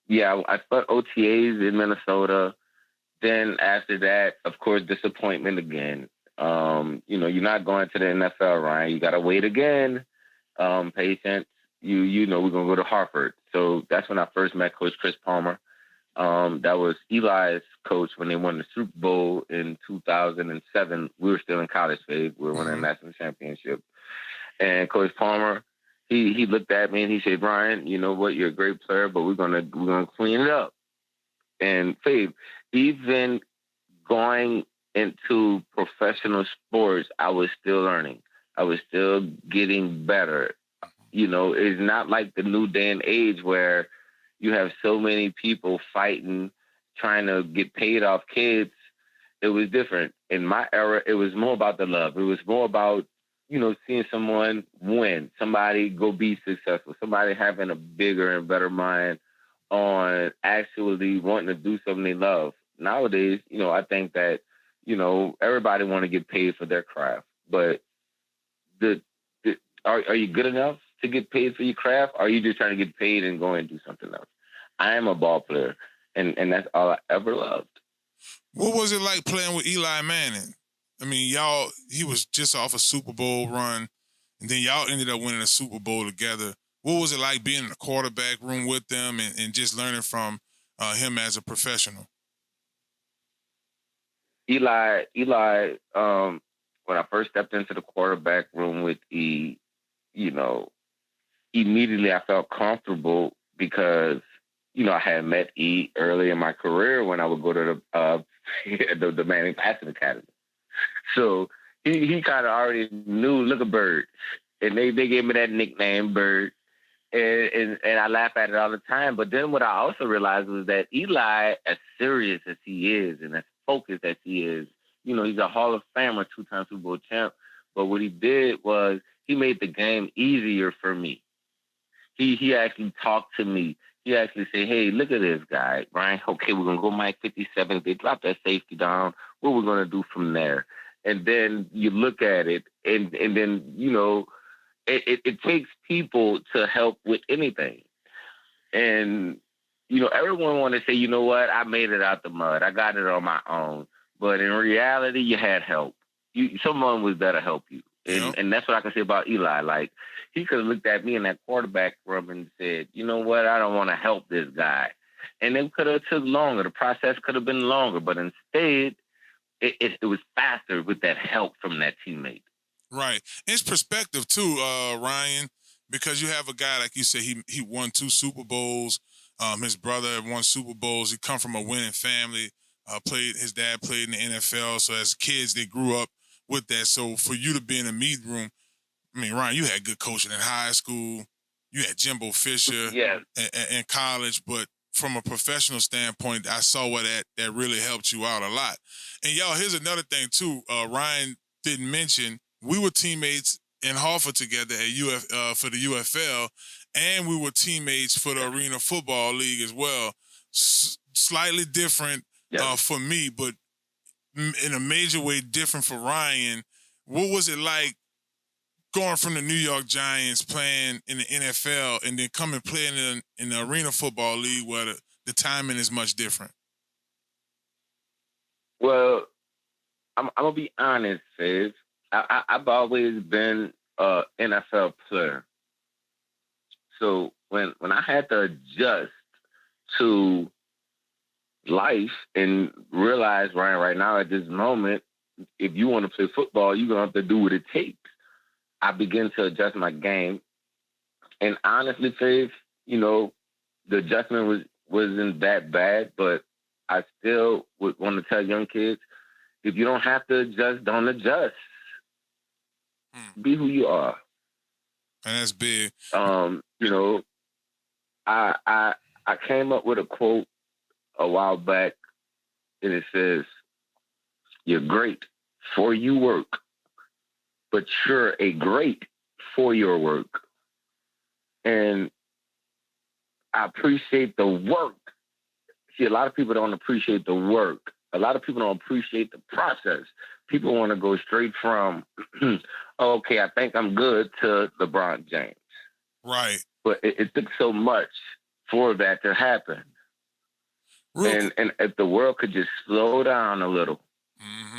Yeah, I spent OTAs in Minnesota. Then after that, of course, disappointment again. You know, you're not going to the NFL, Ryan. You got to wait again. Patience. You know, we're going to go to Hartford. So that's when I first met Coach Chris Palmer. That was Eli's coach when they won the Super Bowl in 2007. We were still in college phase. We were winning a national championship. And Coach Palmer, he looked at me and he said, Ryan, you know what? You're a great player, but we're gonna clean it up. And Fabe, even going into professional sports, I was still learning. I was still getting better. You know, it's not like the new day and age where you have so many people fighting, trying to get paid off kids. It was different. In my era, it was more about the love. It was more about, you know, seeing someone win, somebody go be successful, somebody having a bigger and better mind on actually wanting to do something they love. Nowadays, you know, I think that, you know, everybody want to get paid for their craft, but are you good enough to get paid for your craft? Or are you just trying to get paid and go and do something else? I am a ball player, and that's all I ever loved. What was it like playing with Eli Manning? I mean, he was just off a Super Bowl run, and then y'all ended up winning a Super Bowl together. What was it like being in the quarterback room with them and just learning from him as a professional? Eli, when I first stepped into the quarterback room with E, you know, immediately I felt comfortable because, you know, I had met E early in my career when I would go to the Manning Passing Academy. So he kind of already knew, look at Bird. And they gave me that nickname, Bird. And I laugh at it all the time. But then what I also realized was that Eli, as serious as he is and as focused as he is, you know, he's a Hall of Famer, 2-time Super Bowl champ. But what he did was he made the game easier for me. He actually talked to me. He actually said, hey, look at this guy, Ryan. Okay, we're going to go Mike 57. They drop that safety down. What we're going to do from there? And then you look at it, and then, you know, it takes people to help with anything. And, you know, everyone want to say, you know what, I made it out the mud. I got it on my own. But in reality, you had help. Someone was there to help you. And that's what I can say about Eli. Like, he could have looked at me in that quarterback room and said, you know what, I don't want to help this guy. And it could have took longer. The process could have been longer. But instead, it was faster with that help from that teammate. Right. It's perspective, too, Ryan, because you have a guy, like you said, he won 2 Super Bowls. His brother won Super Bowls. He come from a winning family. His dad played in the NFL. So as kids, they grew up with that. So for you to be in a meeting room, I mean, Ryan, you had good coaching in high school. You had Jimbo Fisher in college. But from a professional standpoint, I saw where that really helped you out a lot. And, y'all, here's another thing, too. Ryan didn't mention, we were teammates in Hartford together at for the UFL, and we were teammates for the Arena Football League as well. slightly different for me, but in a major way different for Ryan. What was it like going from the New York Giants, playing in the NFL, and then coming playing in the Arena Football League where the timing is much different? Well, I'm gonna be honest, Faith. I've always been an NFL player. So when I had to adjust to life and realize, Ryan, right now at this moment, if you want to play football, you're gonna have to do what it takes. I began to adjust my game, and honestly, Faith, the adjustment wasn't that bad, but I still would want to tell young kids, if you don't have to adjust, don't adjust. Be who you are. And that's big. I came up with a quote a while back, and it says, "You're great for you work, but you're a great for your work." And I appreciate the work. See, a lot of people don't appreciate the work. A lot of people don't appreciate the process. People want to go straight from, okay, I think I'm good, to LeBron James. Right. But it took so much for that to happen. And if the world could just slow down a little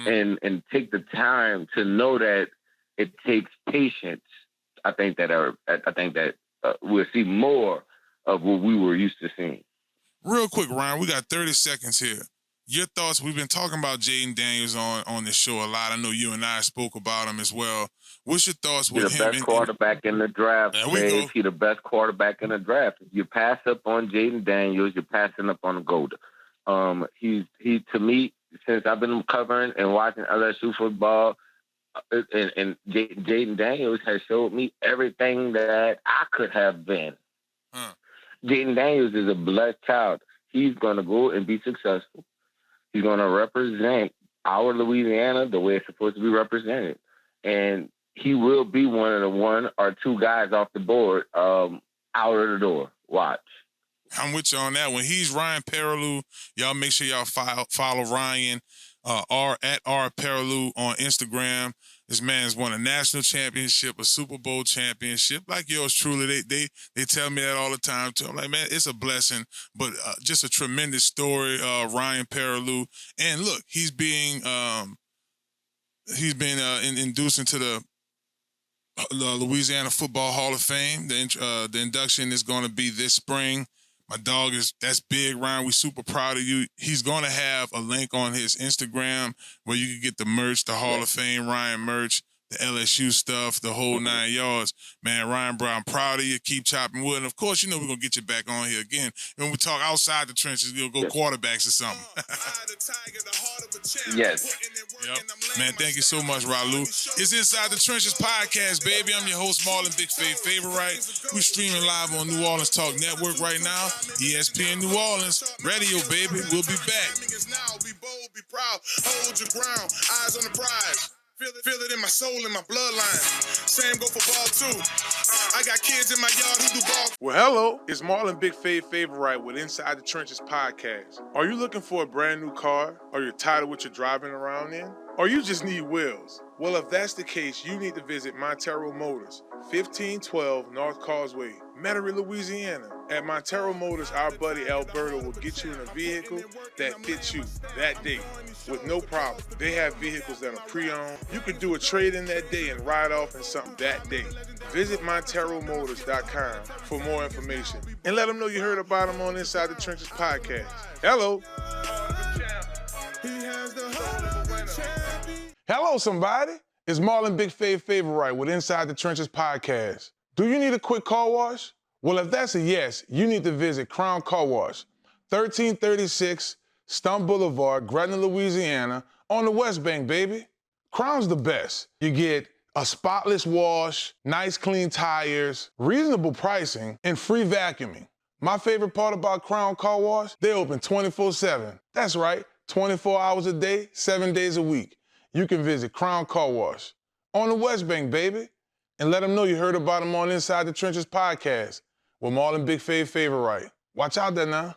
and take the time to know that it takes patience, I think that we'll see more of what we were used to seeing. Real quick, Ryan, we got 30 seconds here. Your thoughts? We've been talking about Jaden Daniels on this show a lot. I know you and I spoke about him as well. What's your thoughts with him? He's the best quarterback in the draft. He's the best quarterback in the draft. If you pass up on Jaden Daniels, you're passing up on a Golden. He to me, since I've been covering and watching LSU football, and Jaden Daniels has showed me everything that I could have been. Jaden Daniels is a blessed child. He's going to go and be successful. He's going to represent our Louisiana the way it's supposed to be represented. And he will be one of the 1 or 2 guys off the board out of the door. Watch. I'm with you on that one. He's Ryan Perrilioux. Y'all make sure y'all follow Ryan at R Perrilioux on Instagram. This man's won a national championship, a Super Bowl championship, like yours truly. They tell me that all the time too. I'm like, man, it's a blessing, but just a tremendous story. Ryan Perrilioux, and look, he's been induced into the Louisiana Football Hall of Fame. The induction is going to be this spring. My dog that's big, Ryan. We're super proud of you. He's going to have a link on his Instagram where you can get the merch, the Hall of Fame Ryan merch, the LSU stuff, the whole 9 yards. Man, Ryan, bro, I'm proud of you. Keep chopping wood. And, of course, we're going to get you back on here again. When we talk outside the trenches, we'll go quarterbacks or something. Yes. Yep. Man, thank you so much, Ralu. It's Inside the Trenches podcast, baby. I'm your host, Marlon Big Favorite. We're streaming live on New Orleans Talk Network right now. ESPN New Orleans radio, baby. We'll be back. Be bold, be proud, hold your ground, eyes on the prize. Feel it in my soul, in my bloodline. Same go for ball too. I got kids in my yard who do ball. Well, hello, it's Marlon Big Favorite with Inside the Trenches podcast. Are you looking for a brand new car? Or you're tired of what you're driving around in? Or you just need wheels? Well, if that's the case, you need to visit Marrero Motors, 1512 North Causeway, Metairie, Louisiana. At Marrero Motors, our buddy Alberto will get you in a vehicle that fits you that day with no problem. They have vehicles that are pre-owned. You can do a trade-in that day and ride off in something that day. Visit MonteroMotors.com for more information and let them know you heard about them on Inside the Trenches podcast. Hello. Hello, somebody. It's Marlon Big Favorite with Inside the Trenches podcast. Do you need a quick car wash? Well, if that's a yes, you need to visit Crown Car Wash, 1336 Stump Boulevard, Gretna, Louisiana, on the West Bank, baby. Crown's the best. You get a spotless wash, nice clean tires, reasonable pricing, and free vacuuming. My favorite part about Crown Car Wash, they open 24/7. That's right, 24 hours a day, 7 days a week. You can visit Crown Car Wash on the West Bank, baby, and let them know you heard about them on Inside the Trenches podcast with Marlon Big Favorite. Watch out there now.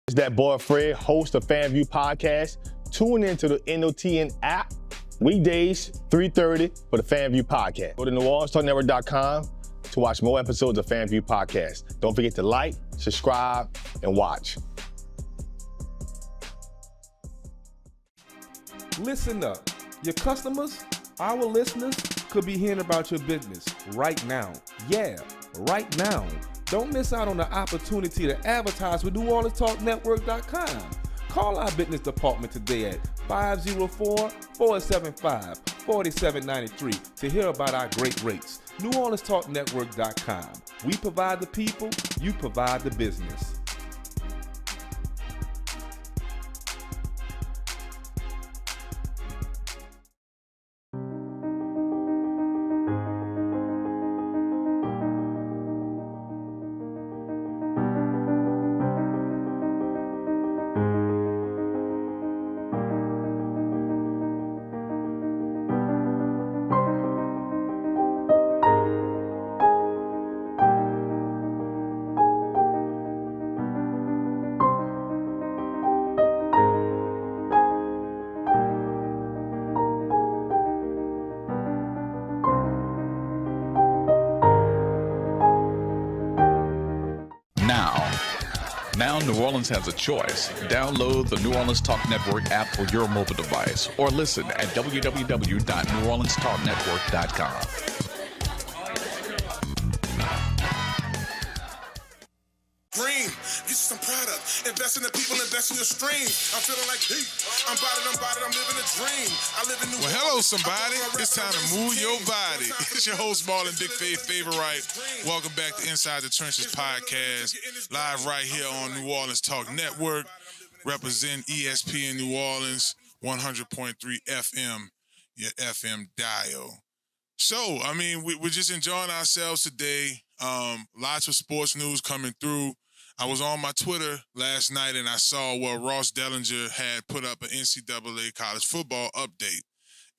It's that boy Fred, host of FanView Podcast. Tune into the NOTN app weekdays, 3:30 for the FanView Podcast. Go to NewOrleansTalkNetwork.com to watch more episodes of FanView Podcast. Don't forget to like, subscribe, and watch. Listen up. Your customers, our listeners, could be hearing about your business right now. Yeah, right now. Don't miss out on the opportunity to advertise with NewOrleansTalkNetwork.com. Call our business department today at 504-475-4793 to hear about our great rates. NewOrleansTalkNetwork.com. We provide the people, you provide the business. Now New Orleans has a choice. Download the New Orleans Talk Network app for your mobile device or listen at www.NewOrleansTalkNetwork.com. Green, get you some product. Invest in the people, invest in your stream. I'm feeling like Pete. I'm living a dream. I live in New Well, hello, somebody. It's time to move your body. It's your host, Marlon Favorite. Welcome back to Inside the Trenches podcast, live right here on New Orleans Talk Network. Represent ESPN New Orleans, 100.3 FM, your FM dial. So, I mean, we're just enjoying ourselves today. Lots of sports news coming through. I was on my Twitter last night and I saw where Ross Dellinger had put up an NCAA college football update.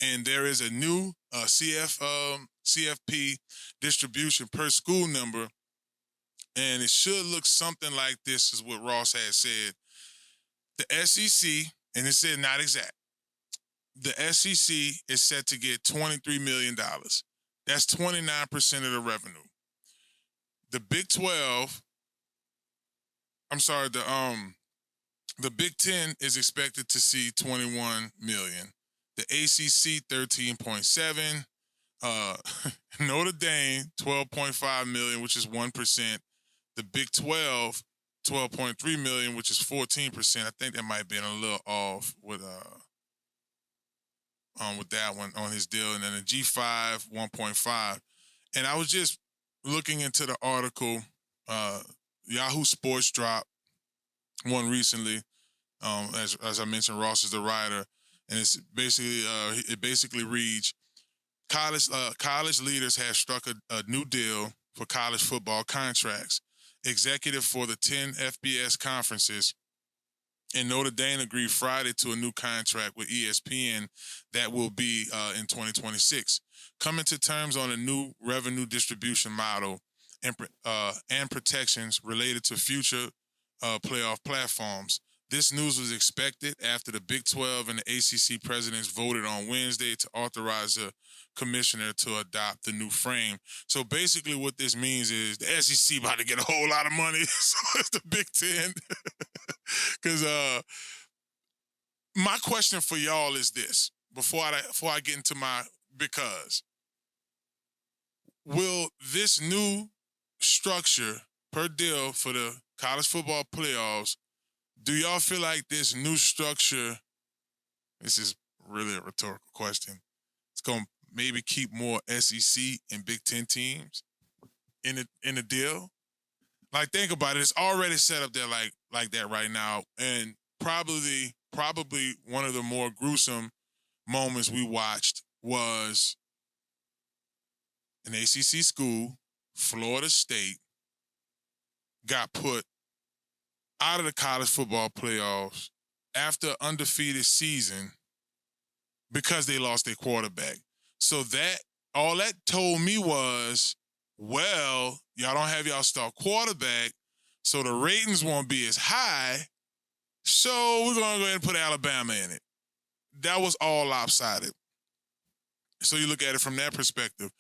And there is a new CFP distribution per school number. And it should look something like this, is what Ross had said. The SEC, and it said not exact, the SEC is set to get $23 million. That's 29% of the revenue. The Big 12, the Big 10 is expected to see $21 million. The ACC, 13.7. Notre Dame, 12.5 million, which is 1%. The Big 12, 12.3 million, which is 14%. I think that might have been a little off with that one on his deal. And then the G5, 1.5. And I was just looking into the article. Yahoo Sports dropped one recently. As I mentioned, Ross is the writer, and it's basically it basically reads: college leaders have struck a new deal for college football contracts. Executive for the 10 FBS conferences and Notre Dame agreed Friday to a new contract with ESPN that will be in 2026, coming to terms on a new revenue distribution model and protections related to future playoff platforms. This news was expected after the Big 12 and the ACC presidents voted on Wednesday to authorize the commissioner to adopt the new frame. So basically what this means is the SEC about to get a whole lot of money. So it's the Big 10. Because my question for y'all is this, before I get into because will this new structure per deal for the college football playoffs, do y'all feel like this new structure, this is really a rhetorical question, it's going to maybe keep more SEC and Big Ten teams in the deal? Like, think about it. It's already set up there like that right now. And probably one of the more gruesome moments we watched was an ACC school, Florida State, got put out of the college football playoffs after an undefeated season because they lost their quarterback. So all that told me was, well, y'all don't have y'all star quarterback, so the ratings won't be as high, So we're going to go ahead and put Alabama in it. That was all lopsided. So you look at it from that perspective.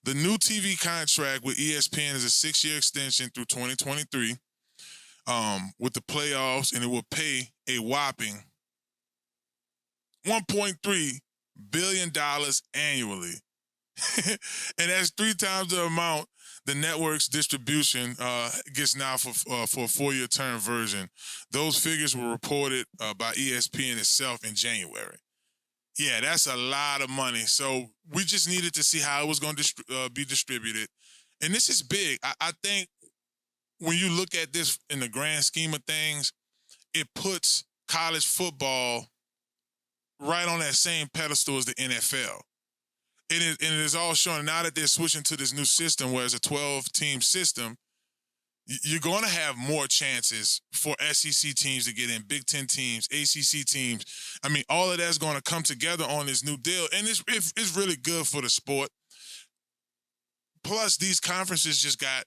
The new TV contract with ESPN is a 6-year extension through 2023 with the playoffs, and it will pay a whopping $1.3 billion annually. And that's 3 times the amount the network's distribution gets now for a 4-year term version. Those figures were reported by ESPN itself in January. Yeah, that's a lot of money. So we just needed to see how it was going to be distributed. And this is big. I think when you look at this in the grand scheme of things, it puts college football right on that same pedestal as the NFL. And it is all showing now that they're switching to this new system where it's a 12-team system, you're going to have more chances for SEC teams to get in, Big Ten teams, ACC teams. I mean, all of that's going to come together on this new deal, and it's really good for the sport. Plus, these conferences just got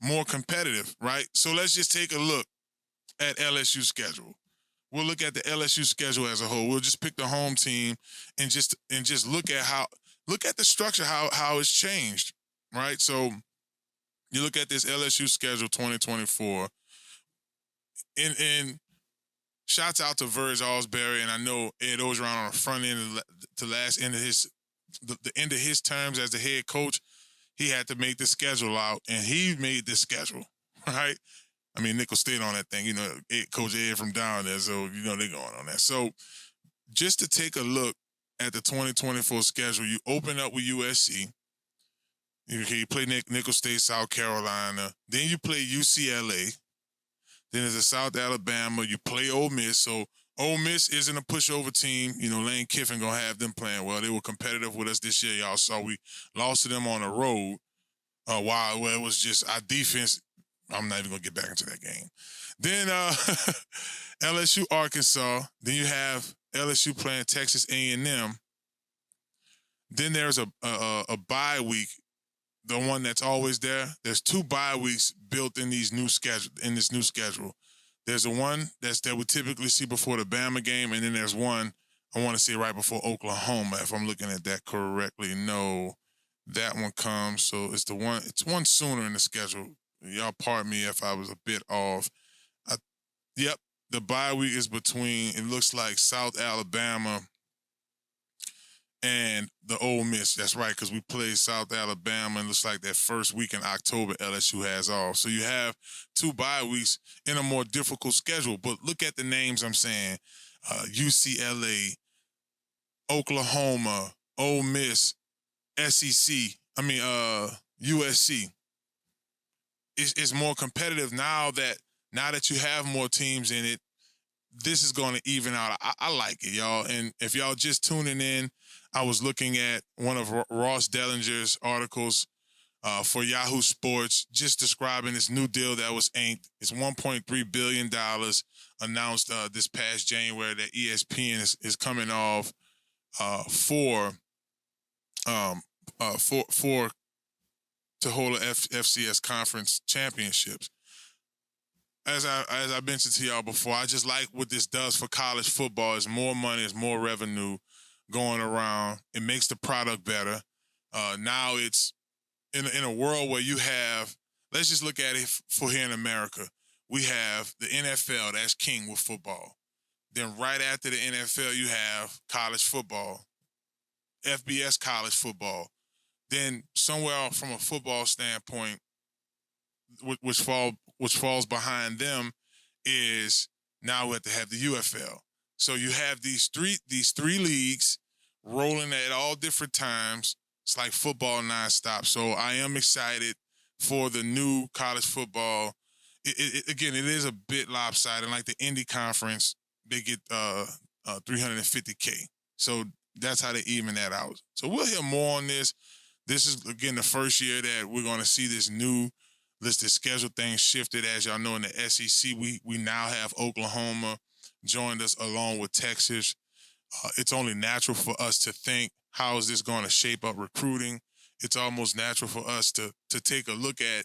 more competitive, right? So let's just take a look at LSU's schedule. We'll look at the LSU schedule as a whole. We'll just pick the home team and just look at the structure, how it's changed, right? So you look at this LSU schedule 2024, and shouts out to Verge Alsbury, and I know Ed Ogeron on the front end to last end of the end of his terms as the head coach, he had to make the schedule out, and he made this schedule, right? I mean, Nickel stayed on that thing, Coach Ed from down there, so they're going on that. So just to take a look at the 2024 schedule, you open up with USC. You play Nickel State, South Carolina. Then you play UCLA. Then there's a South Alabama. You play Ole Miss. So Ole Miss isn't a pushover team. Lane Kiffin going to have them playing well. They were competitive with us this year. Y'all saw we lost to them on the road. While it was just our defense. I'm not even going to get back into that game. Then LSU, Arkansas. Then you have LSU playing Texas A&M. Then there's a bye week, the one that's always there. There's 2 bye weeks built in this new schedule. There's a one that we typically see before the Bama game, and then there's one I want to see right before Oklahoma, if I'm looking at that correctly. No, that one comes. So it's one sooner in the schedule. Y'all pardon me if I was a bit off. Yep, the bye week is between, it looks like South Alabama and the Ole Miss. That's right, because we play South Alabama, and it looks like that first week in October LSU has off. So you have 2 bye weeks in a more difficult schedule. But look at the names I'm saying. UCLA, Oklahoma, Ole Miss, USC. It's more competitive now that you have more teams in it. This is going to even out. I like it, y'all. And if y'all just tuning in, I was looking at one of Ross Dellinger's articles for Yahoo Sports, just describing this new deal that was inked. It's $1.3 billion announced this past January that ESPN is coming off for to hold a FCS conference championships. As I mentioned to y'all before, I just like what this does for college football. It's more money, it's more revenue going around. It makes the product better. Now it's in a world where you have, let's just look at it for here in America. We have the NFL, that's king with football. Then right after the NFL, you have college football, FBS college football. Then somewhere from a football standpoint, which falls behind them, is now we have to have the UFL. So you have these three leagues rolling at all different times. It's like football nonstop. So I am excited for the new college football. Again, it is a bit lopsided. Like the Indy Conference, they get $350K. So that's how they even that out. So we'll hear more on this. This is, again, the first year that we're going to see this new listed schedule thing shifted. As y'all know, in the SEC, we now have Oklahoma joined us along with Texas. It's only natural for us to think, how is this going to shape up recruiting? It's almost natural for us to take a look at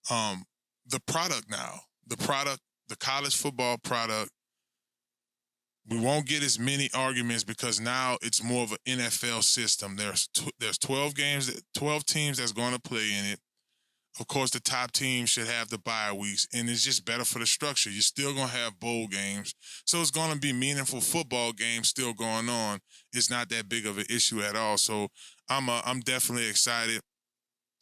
the product now. The product, the college football product We won't get as many arguments because now it's more of an NFL system. There's 12 games, 12 teams that's going to play in it. Of course, the top team should have the bye weeks, and it's just better for the structure. You're still going to have bowl games, so it's going to be meaningful football games still going on. It's not that big of an issue at all. So I'm definitely excited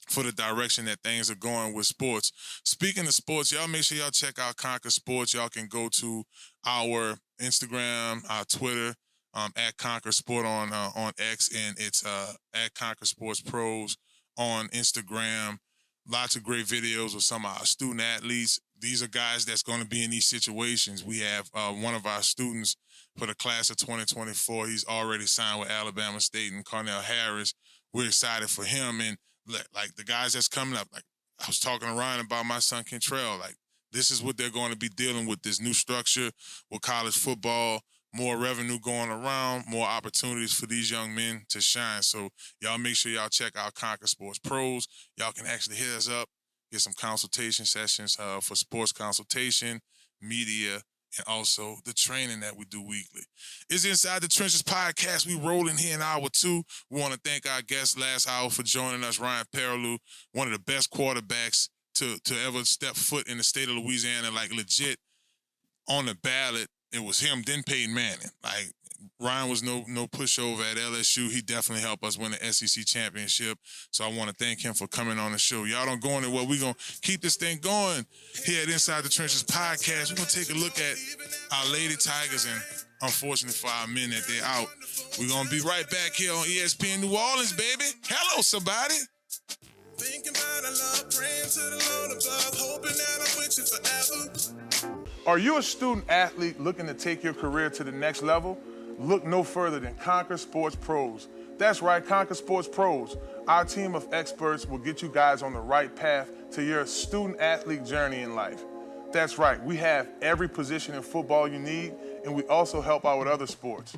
for the direction that things are going with sports. Speaking of sports, y'all make sure y'all check out Conquer Sports. Y'all can go to our Instagram, our Twitter, at Conquer Sport on X, and it's at Conquer Sports Pros on Instagram. Lots of great videos of some of our student athletes. These are guys that's going to be in these situations. We have one of our students for the class of 2024. He's already signed with Alabama State and Cornell Harris. We're excited for him. And like the guys that's coming up, like I was talking to Ryan about my son Kentrell, like this is what they're going to be dealing with, this new structure with college football, more revenue going around, more opportunities for these young men to shine. So y'all make sure y'all check out Conquer Sports Pros. Y'all can actually hit us up, get some consultation sessions for sports consultation, media, and also the training that we do weekly. It's Inside the Trenches podcast. We rolling here in hour 2. We want to thank our guest last hour for joining us, Ryan Perrilioux, one of the best quarterbacks to ever step foot in the state of Louisiana, like legit on the ballot. It was him, then Peyton Manning. Like, Ryan was no pushover at LSU. He definitely helped us win the SEC championship. So I want to thank him for coming on the show. Y'all don't go anywhere. We're going to keep this thing going here at Inside the Trenches podcast. We're going to take a look at our Lady Tigers, and unfortunately for our men that they're out. We're going to be right back here on ESPN New Orleans, baby. Hello, somebody. Thinking about a love, praying to the Lord above, hoping that I'm with you forever. Are you a student athlete looking to take your career to the next level? Look no further than Conquer Sports Pros. That's right, Conquer Sports Pros. Our team of experts will get you guys on the right path to your student athlete journey in life. That's right, we have every position in football you need, and we also help out with other sports.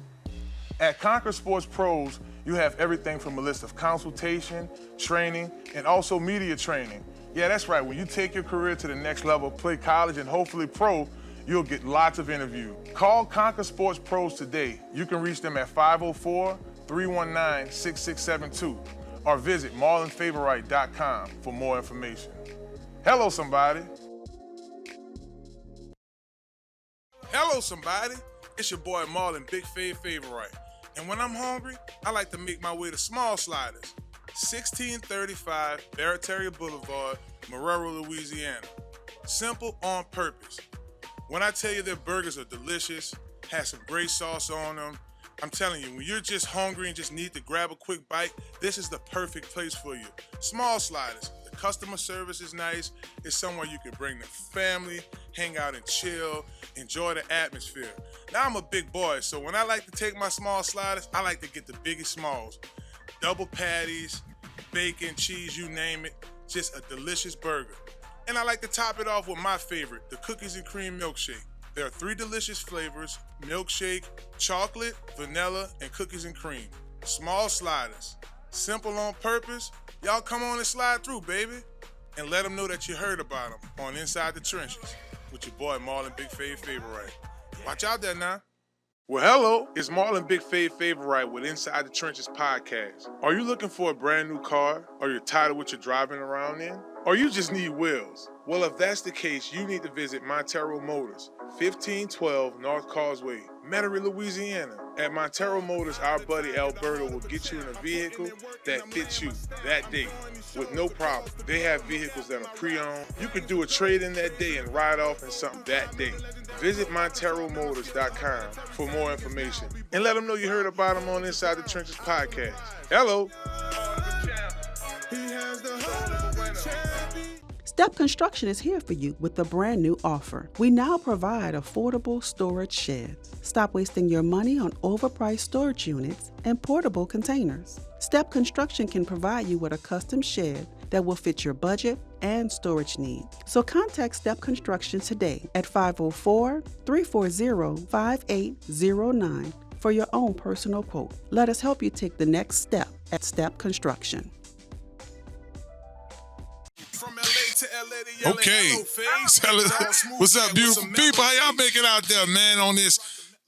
At Conquer Sports Pros, you have everything from a list of consultation, training, and also media training. Yeah, that's right. When you take your career to the next level, play college, and hopefully pro, you'll get lots of interviews. Call Conquer Sports Pros today. You can reach them at 504-319-6672 or visit marlonfavorite.com for more information. Hello, somebody. Hello, somebody. It's your boy Marlon, Big Favorite. And when I'm hungry, I like to make my way to Small Sliders, 1635 Barataria Boulevard, Marrero, Louisiana. Simple on purpose. When I tell you their burgers are delicious, have some great sauce on them, I'm telling you, when you're just hungry and just need to grab a quick bite, this is the perfect place for you. Small Sliders. The customer service is nice. It's somewhere you can bring the family, hang out and chill, enjoy the atmosphere. Now I'm a big boy, so when I like to take my Small Sliders, I like to get the biggest smalls. Double patties, bacon, cheese, you name it. Just a delicious burger. And I like to top it off with my favorite, the cookies and cream milkshake. There are 3 delicious flavors: milkshake, chocolate, vanilla, and cookies and cream. Small Sliders. Simple on purpose. Y'all come on and slide through, baby. And let them know that you heard about them on Inside the Trenches with your boy Marlon Big Favorite. Watch out there now. Well, hello, it's Marlon Big Favorite with Inside the Trenches podcast. Are you looking for a brand new car? Or you're tired of what you're driving around in? Or you just need wheels? Well, if that's the case, you need to visit Marrero Motors, 1512 North Causeway, Metairie, Louisiana. At Marrero Motors, our buddy Alberto will get you in a vehicle that fits you that day with no problem. They have vehicles that are pre-owned. You could do a trade-in that day and ride off in something that day. Visit MonteroMotors.com for more information and let them know you heard about them on Inside the Trenches podcast. Hello. Step Construction is here for you with a brand new offer. We now provide affordable storage sheds. Stop wasting your money on overpriced storage units and portable containers. Step Construction can provide you with a custom shed that will fit your budget and storage needs. So contact Step Construction today at 504-340-5809 for your own personal quote. Let us help you take the next step at Step Construction. From LA to LA to yelling, Okay. hello, face. What's up, beautiful people? How y'all make it out there, man, on this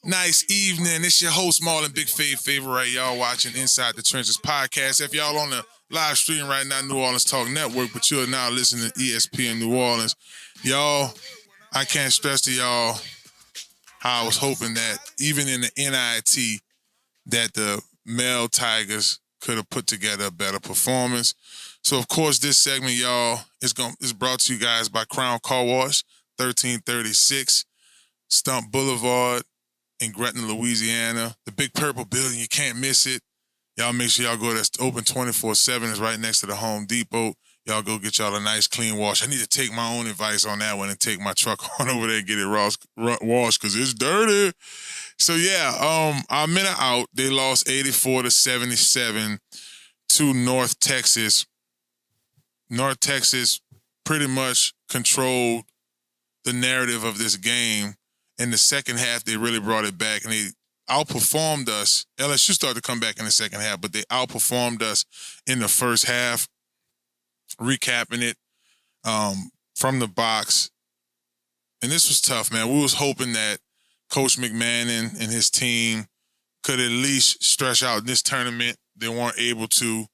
Nice evening. It's your host, Marlon Big Favorite. Y'all watching Inside the Trenches podcast. If y'all on the live stream right now, New Orleans Talk Network, but you're now listening to ESPN New Orleans. Y'all, I can't stress to y'all how I was hoping that even in the NIT that the male Tigers could have put together a better performance. So, of course, this segment, y'all, is brought to you guys by Crown Car Wash, 1336 Stump Boulevard in Gretna, Louisiana. The big purple building, you can't miss it. Y'all make sure y'all go. That's open 24/7. It's right next to the Home Depot. Y'all go get y'all a nice clean wash. I need to take my own advice on that one and take my truck on over there and get it washed because it's dirty. So, yeah, our men are out. They lost 84-77 to North Texas. North Texas pretty much controlled the narrative of this game. In the second half, they really brought it back, and they outperformed us. LSU started to come back in the second half, but they outperformed us in the first half. Recapping it from the box. And this was tough, man. We was hoping that Coach McMahon and his team could at least stretch out this tournament. They weren't able to.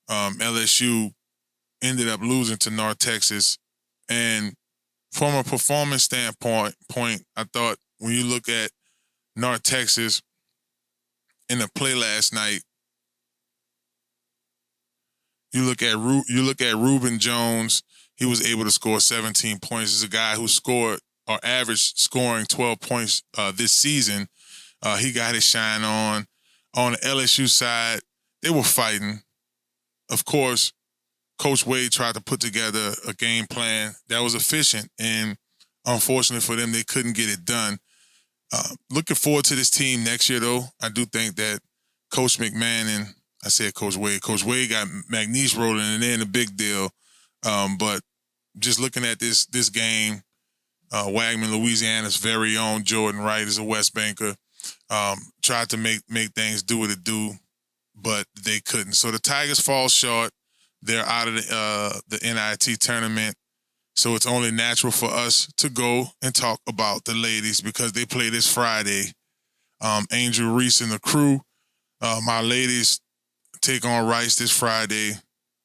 LSU ended up losing to North Texas. And from a performance standpoint, I thought when you look at North Texas in the play last night, you look at Reuben Jones. He was able to score 17 points. He's a guy who scored or averaged scoring 12 points this season. He got his shine on. On the LSU side, they were fighting. Of course, Coach Wade tried to put together a game plan that was efficient, and unfortunately for them, they couldn't get it done. Looking forward to this team next year, though. I do think that Coach McMahon and I said Coach Wade. Coach Wade got McNeese rolling, and they're in a big deal. But just looking at this game, Wagman, Louisiana's very own Jordan Wright is a West Banker. Tried to make things do what it do, but they couldn't. So the Tigers fall short. They're out of the NIT tournament. So it's only natural for us to go and talk about the ladies because they play this Friday. Angel Reese and the crew. My ladies take on Rice this Friday,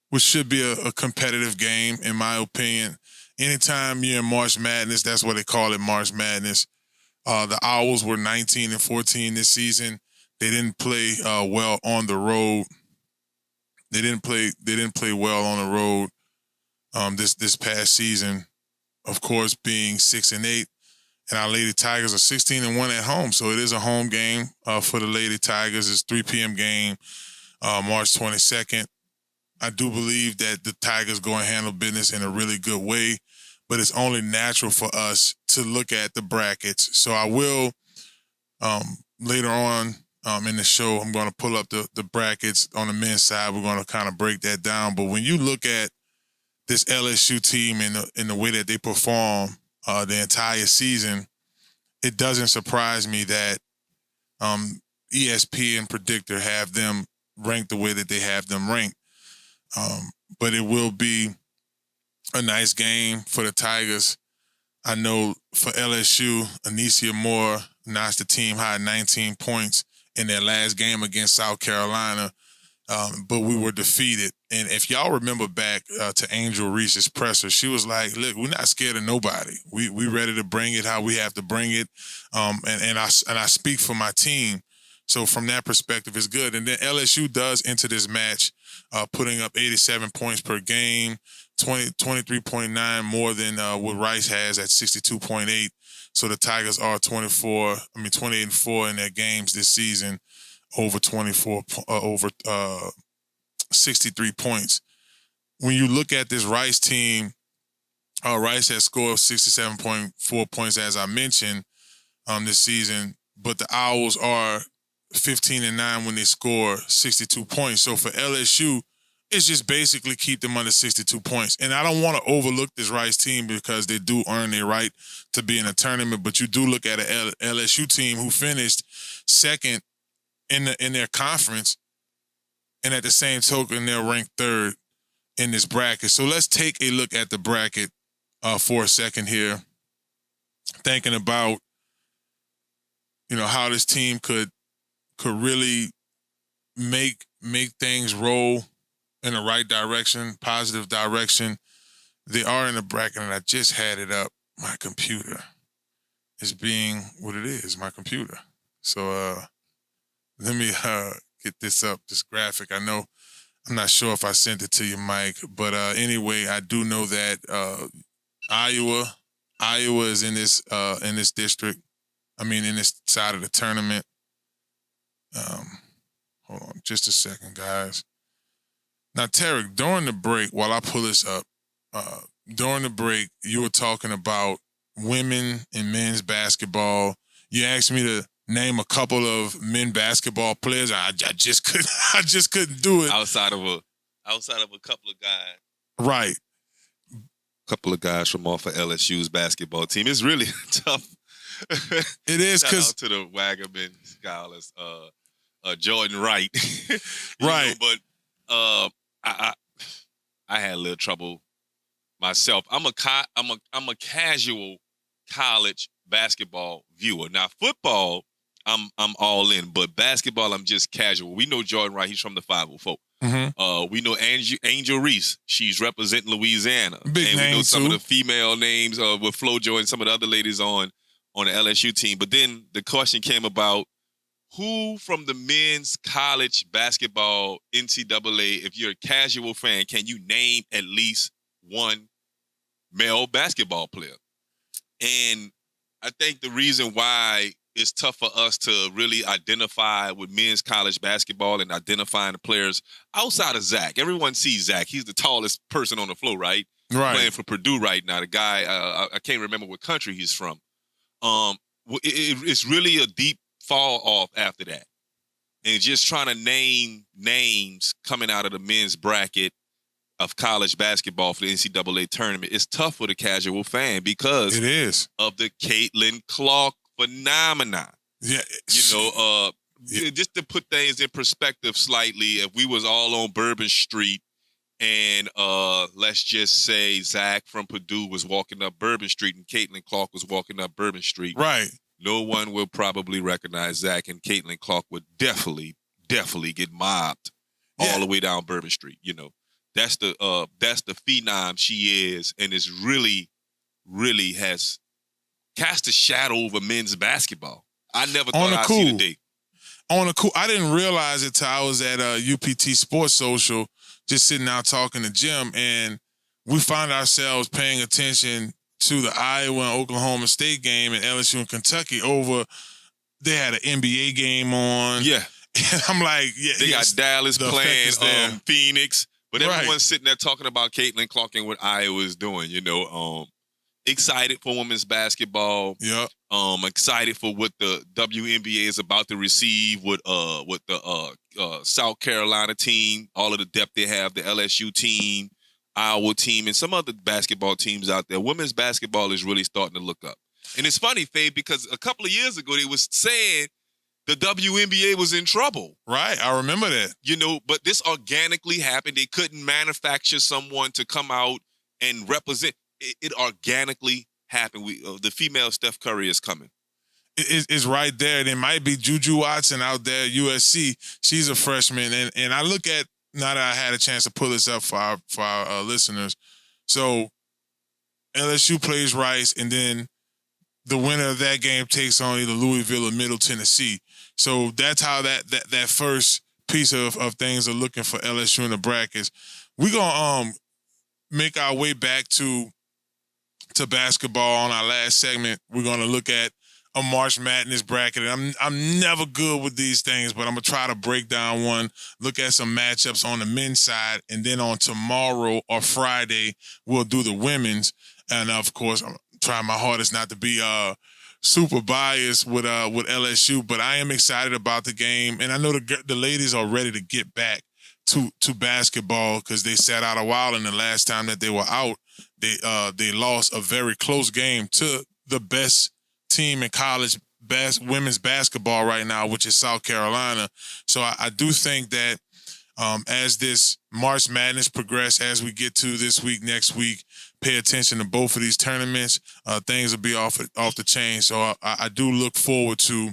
which should be a competitive game, in my opinion. Anytime you're in March Madness, that's what they call it, March Madness. The Owls were 19-14 this season. They didn't play well on the road. They didn't play well on the road this past season. Of course, being 6-8, and our Lady Tigers are 16-1 at home. So it is a home game for the Lady Tigers. It's 3 p.m. game, March 22nd. I do believe that the Tigers go and handle business in a really good way, but it's only natural for us to look at the brackets. So I will, later on in the show, I'm going to pull up the brackets on the men's side. We're going to kind of break that down. But when you look at this LSU team in the way that they perform the entire season, it doesn't surprise me that ESPN Predictor have them ranked the way that they have them ranked. But it will be a nice game for the Tigers. I know for LSU, Anicia Moore notched the team high 19 points in their last game against South Carolina, but we were defeated. And if y'all remember back to Angel Reese's presser, she was like, look, we're not scared of nobody. We ready to bring it how we have to bring it. And I speak for my team. So from that perspective, it's good. And then LSU does enter this match putting up 87 points per game, 23.9 more than what Rice has at 62.8. So the Tigers are 28-4 in their games this season, over 63 points. When you look at this Rice team, Rice has scored 67.4 points, as I mentioned, this season, but the Owls are 15-9 when they score 62 points. So for LSU, it's just basically keep them under 62 points. And I don't want to overlook this Rice team because they do earn their right to be in a tournament, but you do look at an LSU team who finished second in their conference, and at the same token, they're ranked third in this bracket. So let's take a look at the bracket for a second here, thinking about, how this team could really make things roll in the right direction, positive direction. They are in the bracket, and I just had it up. My computer is being what it is, my computer. So let me get this up, this graphic. I'm not sure if I sent it to you, Mike, but anyway, I do know that Iowa is in this district. I mean, in this side of the tournament. Hold on just a second, guys. Now, Tarek, during the break, while I pull this up, during the break, you were talking about women and men's basketball. You asked me to name a couple of men basketball players. I just couldn't do it. Outside of a couple of guys. Right. A couple of guys from off of LSU's basketball team. It's really tough. It is, because to the Wagaman scholars, Jordan Wright. Right. But I had a little trouble myself. I'm a casual college basketball viewer. Now football, I'm all in, but basketball, I'm just casual. We know Jordan Wright, he's from the 504. Mm-hmm. We know Angel Reese, she's representing Louisiana. Big and name, we know some too. of the female names with FloJo and some of the other ladies on the LSU team. But then the question came about who from the men's college basketball NCAA, if you're a casual fan, can you name at least one male basketball player? And I think the reason why it's tough for us to really identify with men's college basketball and identifying the players outside of Zach. Everyone sees Zach. He's the tallest person on the floor, right? Right. Playing for Purdue right now. The guy, I can't remember what country he's from. It's really a deep fall off after that. And just trying to name names coming out of the men's bracket of college basketball for the NCAA tournament, it's tough for the casual fan because it is of the Caitlin Clark phenomenon. Yeah. Just to put things in perspective slightly, if we was all on Bourbon Street and let's just say Zach from Purdue was walking up Bourbon Street and Caitlin Clark was walking up Bourbon Street. Right. No one will probably recognize Zach, and Caitlin Clark would definitely get mobbed all the way down Bourbon Street. That's the phenom she is, and is really has cast a shadow over men's basketball. I never thought I'd see the day. I didn't realize it till I was at UPT Sports Social, just sitting out talking to Jim, and we found ourselves paying attention to the Iowa and Oklahoma State game and LSU and Kentucky they had an NBA game on. Yeah. And I'm like, they got Dallas playing Phoenix, but everyone's Right. sitting there talking about Caitlin Clark and what Iowa is doing, excited for women's basketball. Yep. Excited for what the WNBA is about to receive with the South Carolina team, all of the depth they have, the LSU team, Iowa team, and some other basketball teams out there. Women's basketball is really starting to look up. And it's funny, Faye, because a couple of years ago, they was saying the WNBA was in trouble. Right, I remember that. But this organically happened. They couldn't manufacture someone to come out and represent. It organically happened. The female Steph Curry is coming. It's right there. There might be Juju Watson out there at USC. She's a freshman. And I look at, now that I had a chance to pull this up for our listeners. So LSU plays Rice, and then the winner of that game takes on either Louisville or Middle Tennessee. So that's how that first piece of things are looking for LSU in the brackets. We're going to make our way back to basketball on our last segment. We're going to look at a March Madness bracket. And I'm never good with these things, but I'm going to try to break down one, look at some matchups on the men's side, and then on tomorrow or Friday, we'll do the women's. And, of course, I'm trying my hardest not to be super biased with LSU, but I am excited about the game. And I know the ladies are ready to get back to basketball because they sat out a while, and the last time that they were out, they lost a very close game to the best team in college women's basketball right now, which is South Carolina. So I do think that as this March Madness progress, as we get to this week, next week, pay attention to both of these tournaments, things will be off the chain. So I do look forward to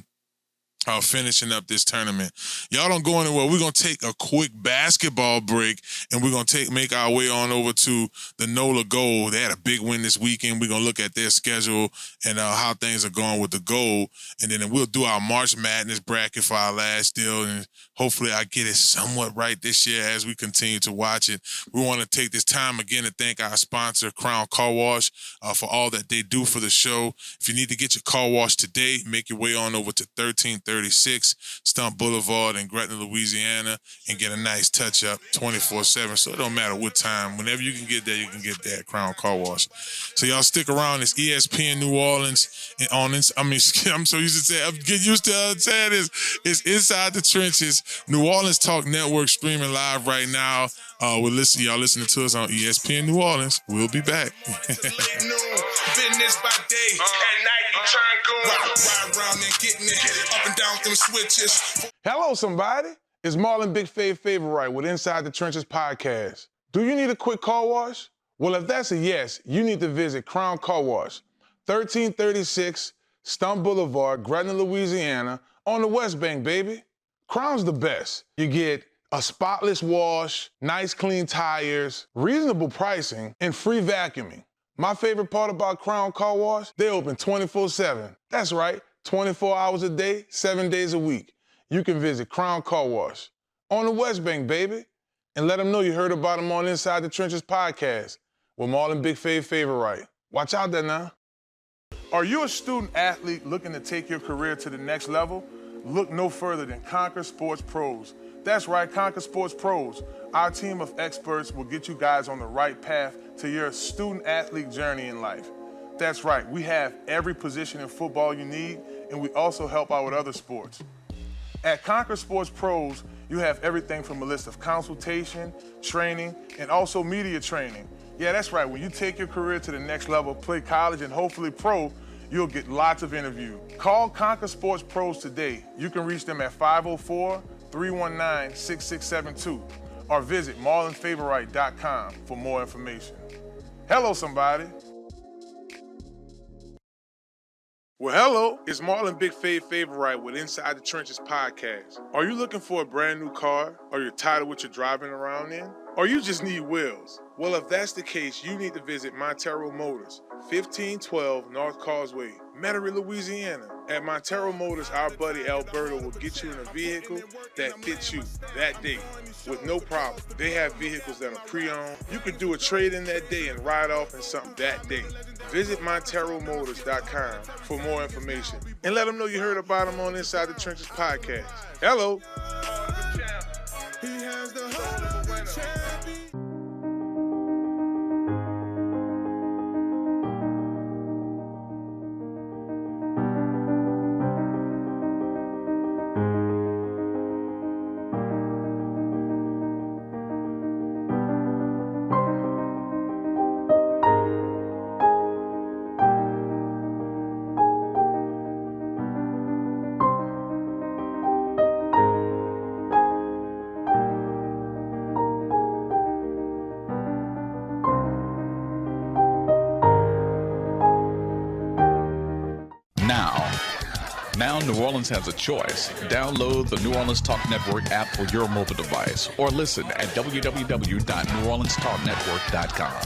finishing up this tournament. Y'all don't go anywhere. We're going to take a quick basketball break, and we're going to make our way on over to the Nola Gold. They had a big win this weekend. We're going to look at their schedule and how things are going with the Gold, and then we'll do our March Madness bracket for our last deal, and hopefully I get it somewhat right this year as we continue to watch it. We want to take this time again to thank our sponsor, Crown Car Wash, for all that they do for the show. If you need to get your car wash today, make your way on over to 1336 Stump Boulevard in Gretna, Louisiana, and get a nice touch-up 24/7. So it don't matter what time. Whenever you can get there, you can get there at Crown Car Wash. So y'all stick around. It's ESPN New Orleans. And on this, I'm so used to saying, I'm getting used to saying this. It's Inside the Trenches, New Orleans Talk Network, streaming live right now. Y'all listening to us on ESPN New Orleans. We'll be back. Business by day, at night you turn goon. Ride around and getting it, up and down them switches. Hello, somebody. It's Marlon Big Favorite with Inside the Trenches podcast. Do you need a quick car wash? Well, if that's a yes, you need to visit Crown Car Wash, 1336 Stump Boulevard, Gretna, Louisiana, on the West Bank, baby. Crown's the best. You get a spotless wash, nice clean tires, reasonable pricing, and free vacuuming. My favorite part about Crown Car Wash, they open 24/7. That's right, 24 hours a day, 7 days a week. You can visit Crown Car Wash on the West Bank, baby, and let them know you heard about them on Inside the Trenches podcast with Marlon Big Favorite. Watch out there now. Are you a student athlete looking to take your career to the next level? Look no further than Conquer Sports Pros. That's right, Conquer Sports Pros. Our team of experts will get you guys on the right path to your student-athlete journey in life. That's right, we have every position in football you need, and we also help out with other sports. At Conquer Sports Pros, you have everything from a list of consultation, training, and also media training. Yeah, that's right, when you take your career to the next level, play college, and hopefully pro, you'll get lots of interviews. Call Conquer Sports Pros today. You can reach them at 504-319-6672 or visit marlonfavorite.com for more information. Hello, somebody. Well, hello, it's Marlon Big Favorite with Inside the Trenches podcast. Are you looking for a brand new car, or you're tired of what you're driving around in? Or you just need wheels? Well, if that's the case, you need to visit Marrero Motors, 1512 North Causeway, Metairie, Louisiana. At Marrero Motors, our buddy Alberto will get you in a vehicle that fits you that day with no problem. They have vehicles that are pre-owned. You could do a trade-in that day and ride off in something that day. Visit MonteroMotors.com for more information and let them know you heard about them on Inside the Trenches podcast. Hello. Now New Orleans has a choice. Download the New Orleans Talk Network app for your mobile device or listen at www.neworleanstalknetwork.com.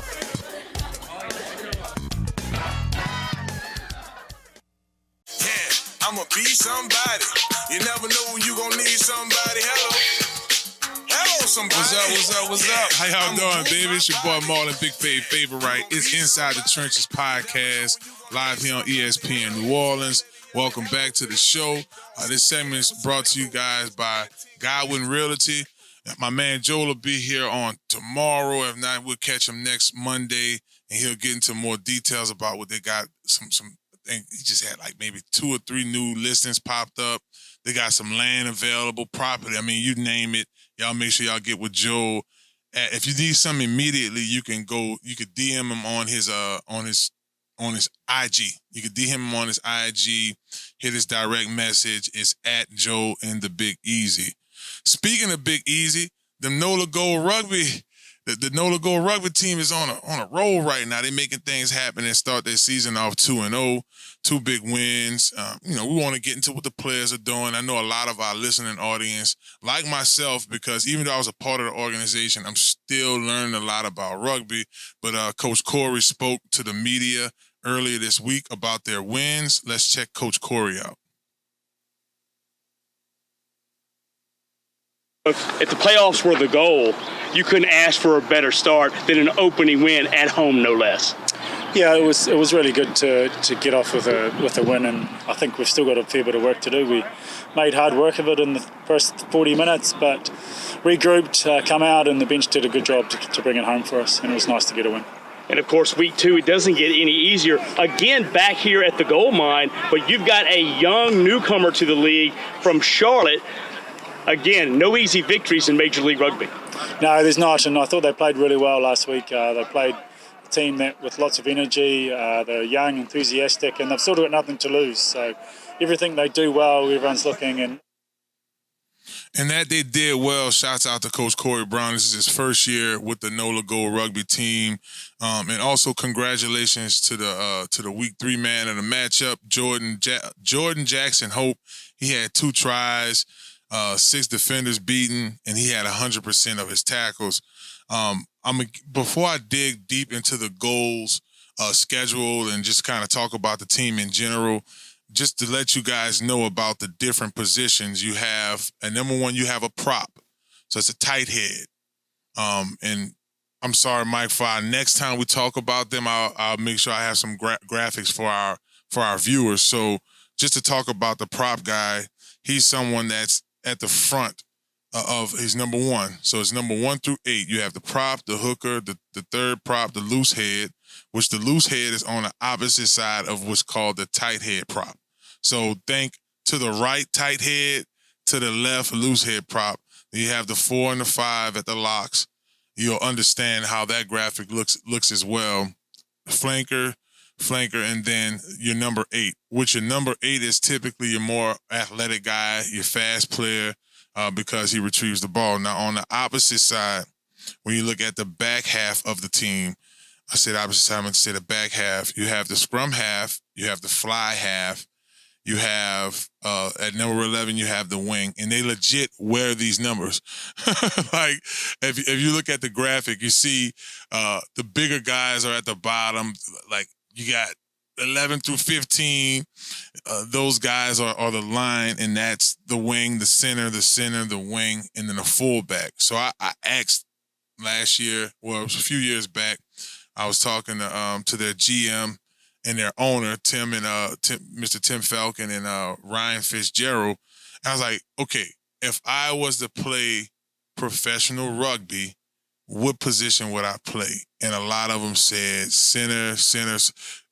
Yeah, I'ma be somebody. You never know when you gonna need somebody. Hello, somebody. What's up? How y'all doing, baby? It's your boy Marlon Big Favorite. It's Inside the Trenches podcast, live here on ESPN New Orleans. Welcome back to the show. This segment is brought to you guys by Godwyn Realty. My man Joel will be here on tomorrow. If not, we'll catch him next Monday, and he'll get into more details about what they got. I think he just had like maybe 2 or 3 new listings popped up. They got some land available, property. I mean, you name it. Y'all make sure y'all get with Joel. If you need something immediately, you could DM him on his IG. You can DM him on his IG, hit his direct message. It's at Joe and the Big Easy. Speaking of Big Easy, them Nola Gold Rugby, the Nola Gold Rugby team is on a roll right now. They're making things happen and start their season off 2-0, 2 big wins. We want to get into what the players are doing. I know a lot of our listening audience, like myself, because even though I was a part of the organization, I'm still learning a lot about rugby. But Coach Corey spoke to the media earlier this week about their wins. Let's check Coach Corey out. If the playoffs were the goal, you couldn't ask for a better start than an opening win at home, no less. Yeah, it was really good to get off with a win, and I think we've still got a fair bit of work to do. We made hard work of it in the first 40 minutes, but regrouped, come out, and the bench did a good job to bring it home for us, and it was nice to get a win. And of course, week 2, it doesn't get any easier. Again, back here at the gold mine, but you've got a young newcomer to the league from Charlotte. Again, no easy victories in Major League Rugby. No, there's not, and I thought they played really well last week. They played a team that with lots of energy. They're young, enthusiastic, and they've sort of got nothing to lose. So everything they do well, everyone's looking. And that they did well. Shouts out to Coach Corey Brown. This is his first year with the Nola Gold Rugby team. And also congratulations to the week 3 man of the matchup, Jordan Jackson Hope. He had 2 tries. 6 defenders beaten, and he had 100% of his tackles. Before I dig deep into the goals schedule and just kind of talk about the team in general, just to let you guys know about the different positions you have. And number 1, you have a prop, so it's a tight head. And I'm sorry, Mike, for our next time we talk about them, I'll make sure I have some graphics for our viewers. So just to talk about the prop guy, he's someone that's at the front of his number 1. So it's number 1 through 8. You have the prop, the hooker, the third prop, the loose head, which the loose head is on the opposite side of what's called the tight head prop. So think to the right tight head, to the left loose head prop. You have the 4 and the 5 at the locks. You'll understand how that graphic looks as well. Flanker, and then your number 8, which your number 8 is typically your more athletic guy, your fast player, because he retrieves the ball. Now, on the opposite side, when you look at the back half of the team, I said opposite side, I'm going to say the back half, you have the scrum half, you have the fly half, you have, at number 11, you have the wing, and they legit wear these numbers. Like, if you look at the graphic, you see the bigger guys are at the bottom, like, you got 11 through 15. Those guys are the line, and that's the wing, the center, the wing, and then the fullback. So I asked last year, well, it was a few years back, I was talking to their GM and their owner, Mr. Tim Falcon and Ryan Fitzgerald. And I was like, okay, if I was to play professional rugby, what position would I play? And a lot of them said center.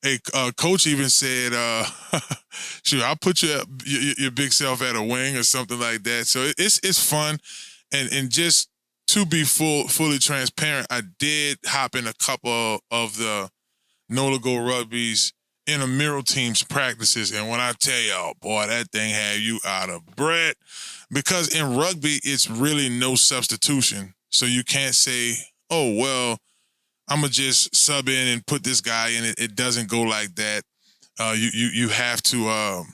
Hey, coach even said, shoot, I'll put your big self at a wing or something like that. So it's fun. And just to be fully transparent, I did hop in a couple of the Nola Gold Rugby's intramural teams practices. And when I tell y'all, boy, that thing had you out of breath. Because in rugby, it's really no substitution. So you can't say, oh, well, I'm going to just sub in and put this guy in. It doesn't go like that. You have to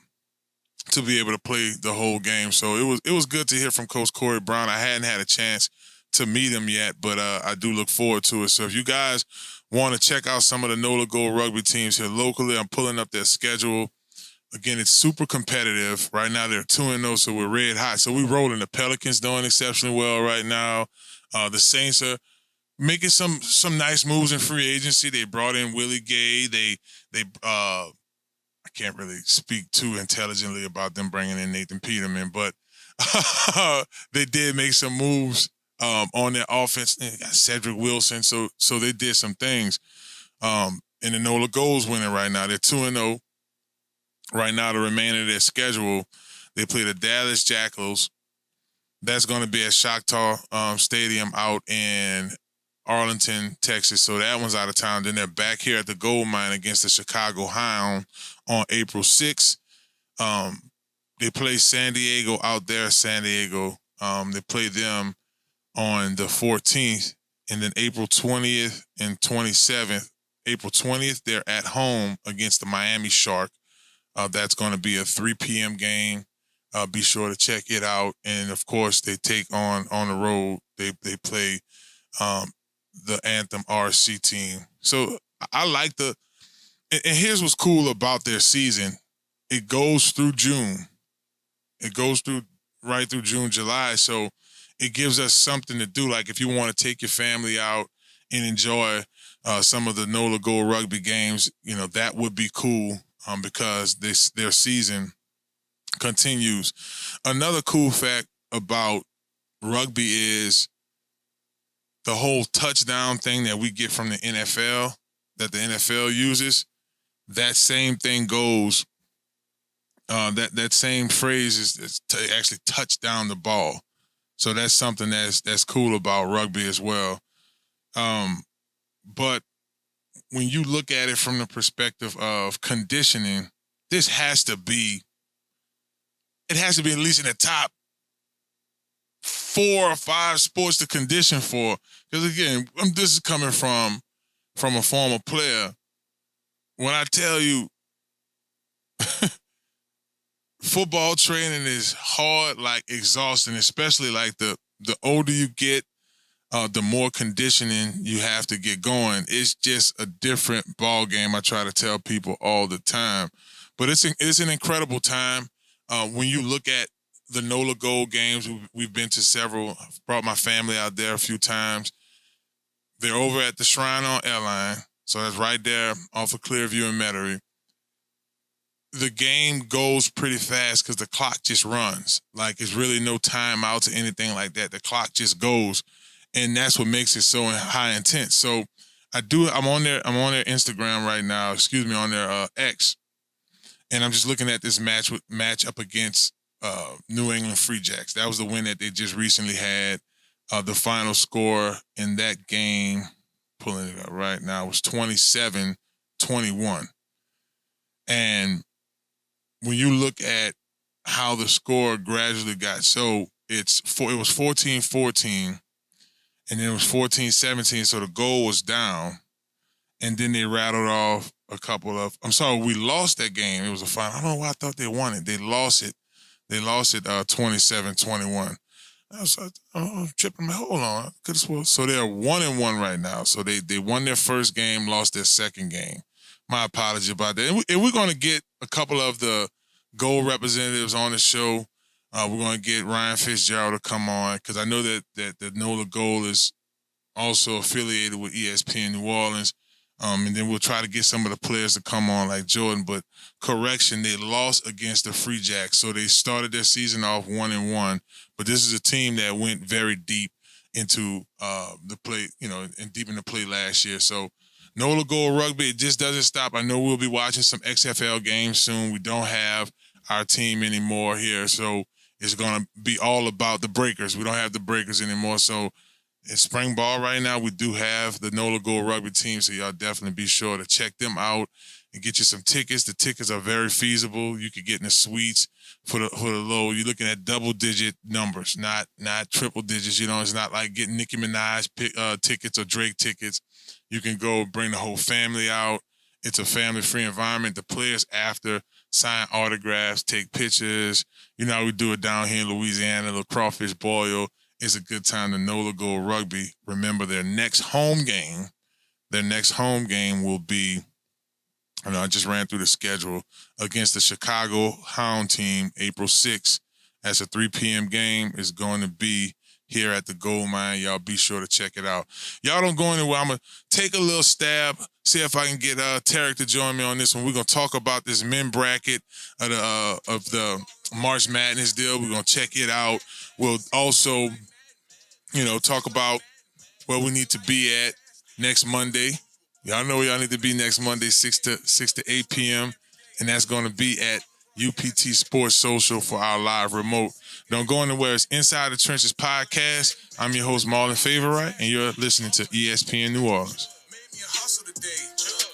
be able to play the whole game. So it was good to hear from Coach Corey Brown. I hadn't had a chance to meet him yet, but I do look forward to it. So if you guys want to check out some of the Nola Gold Rugby teams here locally, I'm pulling up their schedule. Again, it's super competitive. Right now, they're 2-0, so we're red hot. So we're rolling. The Pelicans doing exceptionally well right now. The Saints are making some nice moves in free agency. They brought in Willie Gay. I can't really speak too intelligently about them bringing in Nathan Peterman, but they did make some moves on their offense. They got Cedric Wilson, so they did some things. And the Nola Gold's winning right now. They're 2-0. Right now, the remainder of their schedule, they play the Dallas Jackals. That's going to be at Choctaw Stadium out in Arlington, Texas. So that one's out of town. Then they're back here at the Gold Mine against the Chicago Hound on April 6th. They play San Diego out there, San Diego. They play them on the 14th. And then April 20th and 27th. April 20th, they're at home against the Miami Shark. That's going to be a 3 p.m. game. Be sure to check it out. And, of course, they take on the road. They play the Anthem RC team. So I like and here's what's cool about their season. It goes through June. It goes right through June, July. So it gives us something to do. Like if you want to take your family out and enjoy some of the Nola Gold Rugby games, that would be cool because their season continues. Another cool fact about rugby is the whole touchdown thing that we get from the NFL, that the NFL uses. That same thing goes. That same phrase is to actually touch down the ball. So that's something that's cool about rugby as well. But when you look at it from the perspective of conditioning, it has to be at least in the top 4 or 5 sports to condition for. Because again, this is coming from a former player. When I tell you football training is hard, like exhausting, especially like the older you get, the more conditioning you have to get going. It's just a different ball game. I try to tell people all the time, but it's an incredible time. When you look at the Nola Gold games, we've been to several. I've brought my family out there a few times. They're over at the Shrine on Airline, so that's right there off of Clearview and Metairie. The game goes pretty fast because the clock just runs. Like it's really no timeouts or anything like that. The clock just goes, and that's what makes it so high intense. So I'm on their Instagram right now. On their X, and I'm just looking at this match up against New England Free Jacks. That was the win that they just recently had. The final score in that game, pulling it up right now, was 27-21. And when you look at how the score gradually got, so it was 14-14, and then it was 14-17, so the goal was down, and then they rattled off a couple of, we lost that game. It was a final. I don't know why I thought they won it. They lost it 27-21. I was tripping. Hold on. So they're 1-1 right now. So they won their first game, lost their second game. My apology about that. And we're going to get a couple of the gold representatives on the show. We're going to get Ryan Fitzgerald to come on because I know that the Nola Gold is also affiliated with ESPN New Orleans. And then we'll try to get some of the players to come on like Jordan. But correction, they lost against the Free Jacks. So they started their season off 1-1. But this is a team that went very deep into the play, and deep in the play last year. So Nola Gold Rugby, it just doesn't stop. I know we'll be watching some XFL games soon. We don't have our team anymore here. So it's going to be all about the breakers. We don't have the breakers anymore. So in spring ball right now, we do have the Nola Gold Rugby team, so y'all definitely be sure to check them out and get you some tickets. The tickets are very feasible. You could get in the suites for the low. You're looking at double-digit numbers, not triple digits. It's not like getting Nicki Minaj tickets or Drake tickets. You can go bring the whole family out. It's a family-free environment. The players after sign autographs, take pictures. How we do it down here in Louisiana, the crawfish boil. It's a good time to Nola Gold Rugby. Remember, their next home game will be, I just ran through the schedule, against the Chicago Hound team, April 6th. That's a 3 p.m. game. It's going to be here at the Gold Mine. Y'all be sure to check it out. Y'all don't go anywhere. I'm going to take a little stab, see if I can get Tarek to join me on this one. We're going to talk about this men bracket of the March Madness deal. We're going to check it out. We'll also talk about where we need to be at next Monday. Y'all know where y'all need to be next Monday, 6 to 8 p.m. And that's going to be at UPT Sports Social for our live remote. Don't go anywhere. It's Inside the Trenches podcast. I'm your host, Marlon Favorite, and you're listening to ESPN New Orleans. Made me a hustle today.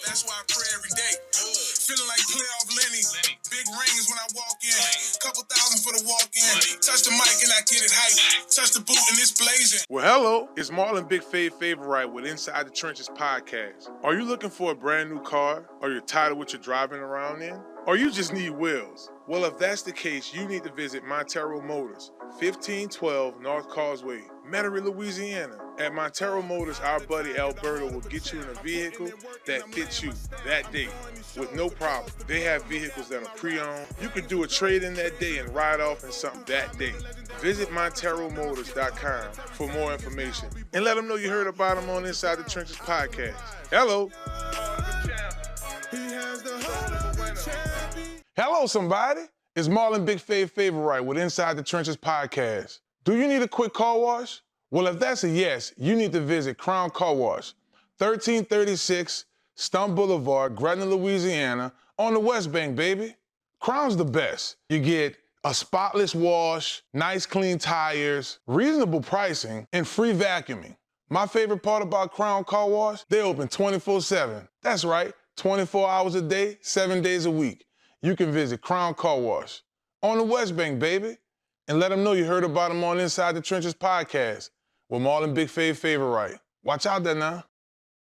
That's why I pray every day. Feeling like playoff Lenny. Big rings when I walk in. Couple thousand for the walk-in. Touch the mic and I get it hype. Touch the boot and it's blazing. Well, hello, it's Marlon Big Favorite with Inside the Trenches podcast. Are you looking for a brand new car? Or you're tired of what you're driving around in? Or you just need wheels? Well, if that's the case, you need to visit Marrero Motors, 1512 North Causeway, Metairie, Louisiana. At Marrero Motors, our buddy Alberto will get you in a vehicle that fits you that day with no problem. They have vehicles that are pre-owned. You can do a trade-in that day and ride off in something that day. Visit MarreroMotors.com for more information and let them know you heard about them on Inside the Trenches podcast. Hello. Hello, somebody. It's Marlon Big Favorite with Inside the Trenches podcast. Do you need a quick car wash? Well, if that's a yes, you need to visit Crown Car Wash, 1336 Stump Boulevard, Gretna, Louisiana, on the West Bank, baby. Crown's the best. You get a spotless wash, nice clean tires, reasonable pricing, and free vacuuming. My favorite part about Crown Car Wash, they open 24/7. That's right, 24 hours a day, 7 days a week. You can visit Crown Car Wash on the West Bank, baby, and let them know you heard about them on Inside the Trenches podcast with Marlon Big Favorite. Watch out there now.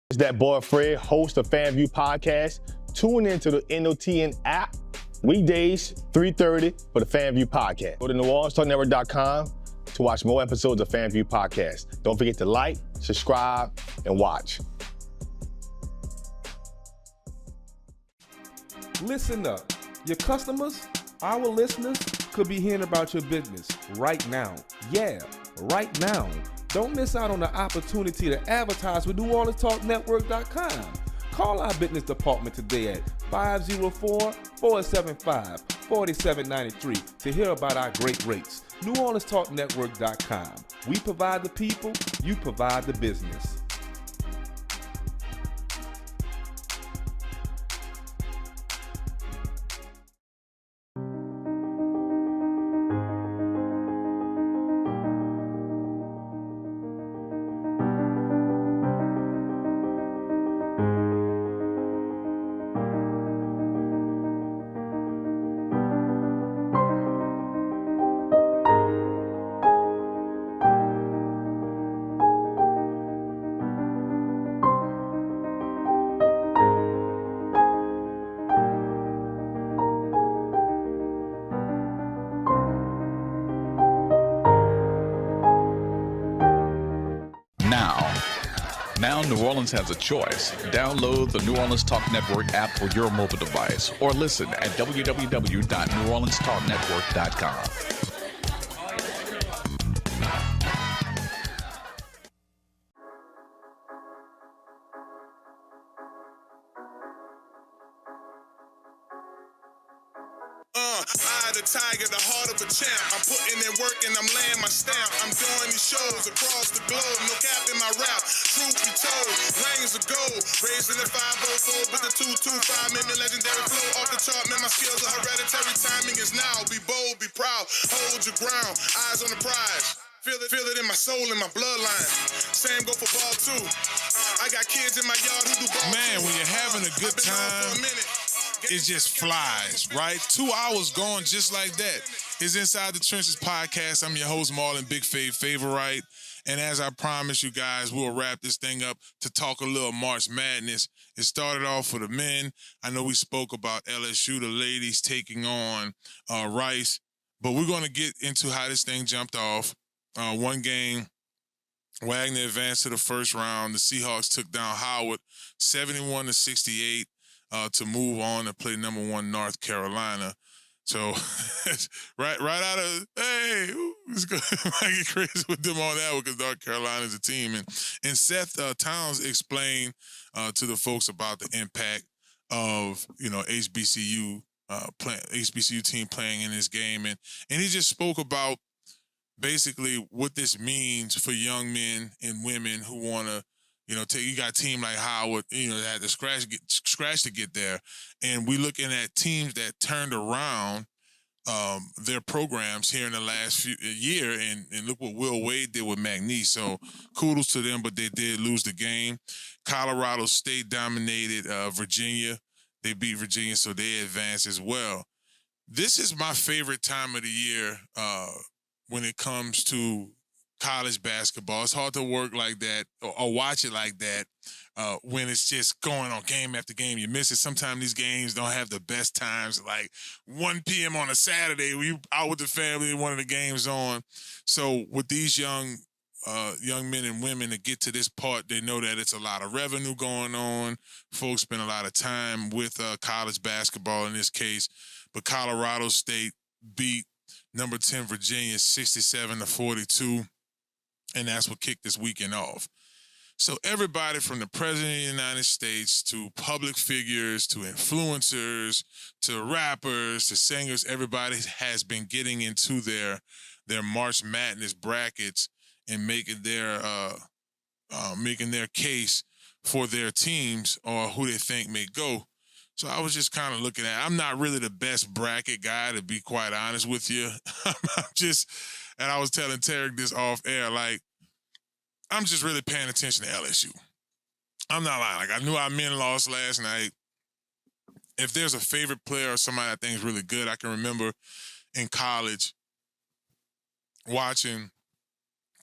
It's that boy Fred, host of FanView Podcast. Tune into the NOTN app weekdays, 3:30 for the FanView Podcast. Go to NewOrleansTalkNetwork.com to watch more episodes of FanView Podcast. Don't forget to like, subscribe, and watch. Listen up. Your customers, our listeners, could be hearing about your business right now. Yeah, right now. Don't miss out on the opportunity to advertise with NewOrleansTalkNetwork.com. Call our business department today at 504-475-4793 to hear about our great rates. NewOrleansTalkNetwork.com. We provide the people, you provide the business. Now New Orleans has a choice. Download the New Orleans Talk Network app for your mobile device or listen at www.NewOrleansTalkNetwork.com. I the tiger, the heart of a champ. I'm putting in work and I'm laying my stamp. I'm doing these shows across the globe. No cap in my rap. Truth be told, rings of gold. Raising the 504 with the 225. Made me legendary flow off the chart. Man, my skills are hereditary. Timing is now. Be bold, be proud. Hold your ground. Eyes on the prize. Feel it in my soul, in my bloodline. Same go for ball too. I got kids in my yard who do ball. Man, when you're having a good time, it just flies, right? 2 hours going just like that. It's Inside the Trenches podcast. I'm your host, Marlon Big Favorite. And as I promised you guys, we'll wrap this thing up to talk a little March Madness. It started off for the men. I know we spoke about LSU, the ladies taking on Rice. But we're going to get into how this thing jumped off. One game, Wagner advanced to the first round. The Seahawks took down Howard 71-68 to move on to play number 1 North Carolina. So right out of, hey, it's going to get crazy with them on that one because North Carolina's a team. And Seth Towns explained to the folks about the impact of, HBCU team playing in this game. And he just spoke about basically what this means for young men and women who want to, you got a team like Howard, that had to scratch to get there. And we looking at teams that turned around their programs here in the last year. And look what Will Wade did with McNeese. So kudos to them, but they did lose the game. Colorado State dominated Virginia. They beat Virginia, so they advanced as well. This is my favorite time of the year when it comes to college basketball. It's hard to work like that or watch it like that when it's just going on game after game. You miss it. Sometimes these games don't have the best times, like 1 p.m. on a Saturday when you out with the family and one of the games on. So with these young men and women to get to this part, they know that it's a lot of revenue going on. Folks spend a lot of time with college basketball in this case. But Colorado State beat number 10 Virginia 67-42, and that's what kicked this weekend off. So everybody from the President of the United States to public figures to influencers to rappers to singers, everybody has been getting into their March Madness brackets and making their case for their teams or who they think may go. So I was just kind of looking at, I'm not really the best bracket guy, to be quite honest with you. And I was telling Tarek this off air, like, I'm just really paying attention to LSU. I'm not lying. Like, I knew our men lost last night. If there's a favorite player or somebody I think is really good, I can remember in college watching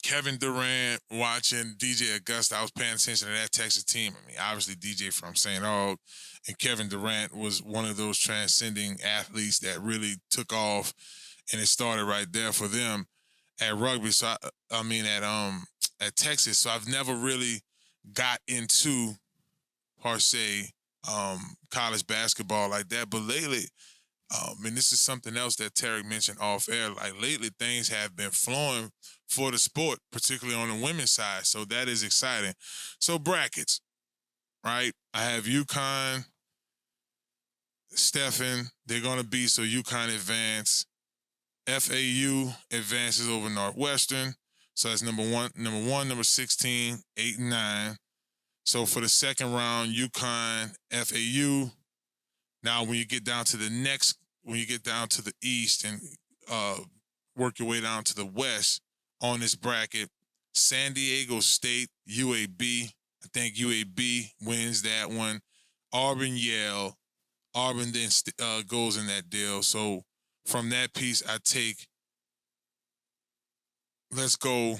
Kevin Durant, watching DJ Augusta. I was paying attention to that Texas team. I mean, obviously DJ from St. Aug, and Kevin Durant was one of those transcending athletes that really took off, and it started right there for them at rugby. So at Texas. So I've never really got into per se college basketball like that. But lately, and this is something else that Tarek mentioned off air, like lately things have been flowing for the sport, particularly on the women's side. So that is exciting. So brackets, right? I have UConn, Stephen, they're going to be, so UConn advance. FAU advances over Northwestern. So that's number one, number 16, 8, and 9. So for the second round, UConn, FAU. Now, when you get down to the East and work your way down to the West on this bracket, San Diego State, UAB. I think UAB wins that one. Auburn, Yale. Auburn then goes in that deal. So from that piece, I take, let's go,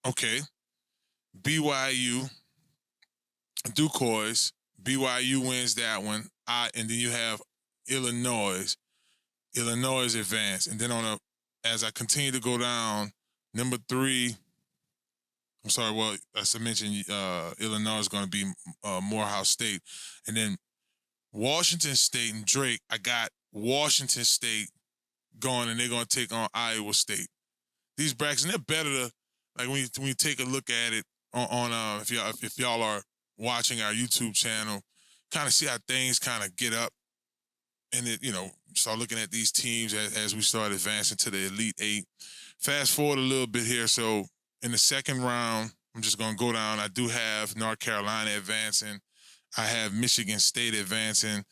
okay, BYU, Duquoise. BYU wins that one. And then you have Illinois. Illinois advance. And then as I continue to go down, number 3, as I mentioned, Illinois is going to be Morehouse State. And then Washington State and Drake, I got Washington State going, and they're going to take on Iowa State. These brackets, and they're better to, like, when you take a look at it on if y'all are watching our YouTube channel, kind of see how things kind of get up, and it, start looking at these teams as we start advancing to the Elite 8. Fast forward a little bit here. So in the second round, I'm just going to go down. I do have North Carolina advancing. I have Michigan State advancing.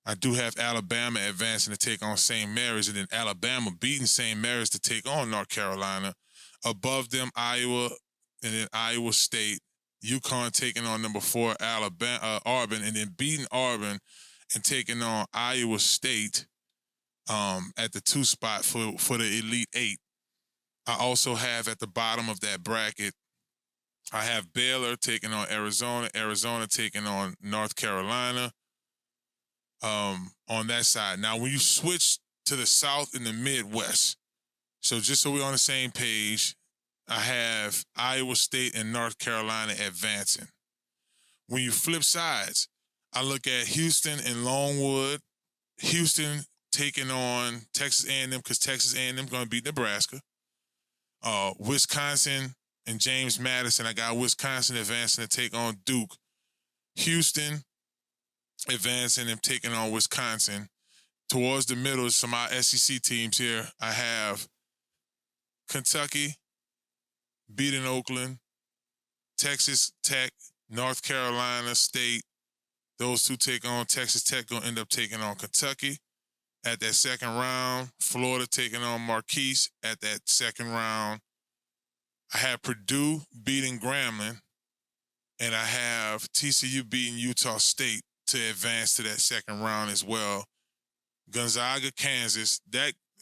I do have Alabama advancing to take on St. Mary's, and then Alabama beating St. Mary's to take on North Carolina. Above them, Iowa, and then Iowa State. UConn taking on number 4, Auburn, and then beating Auburn and taking on Iowa State at the 2 spot for the Elite 8. I also have at the bottom of that bracket, I have Baylor taking on Arizona, Arizona taking on North Carolina on that side. Now, when you switch to the South and the Midwest, so just so we're on the same page, I have Iowa State and North Carolina advancing. When you flip sides, I look at Houston and Longwood. Houston taking on Texas A&M because Texas A&M is going to beat Nebraska. Wisconsin and James Madison, I got Wisconsin advancing to take on Duke. Houston advancing and taking on Wisconsin. Towards the middle, some of our SEC teams here. I have Kentucky beating Oakland, Texas Tech, North Carolina State. Those two take on Texas Tech, going to end up taking on Kentucky at that second round. Florida taking on Marquise at that second round. I have Purdue beating Grambling, and I have TCU beating Utah State to advance to that second round as well. Gonzaga, Kansas.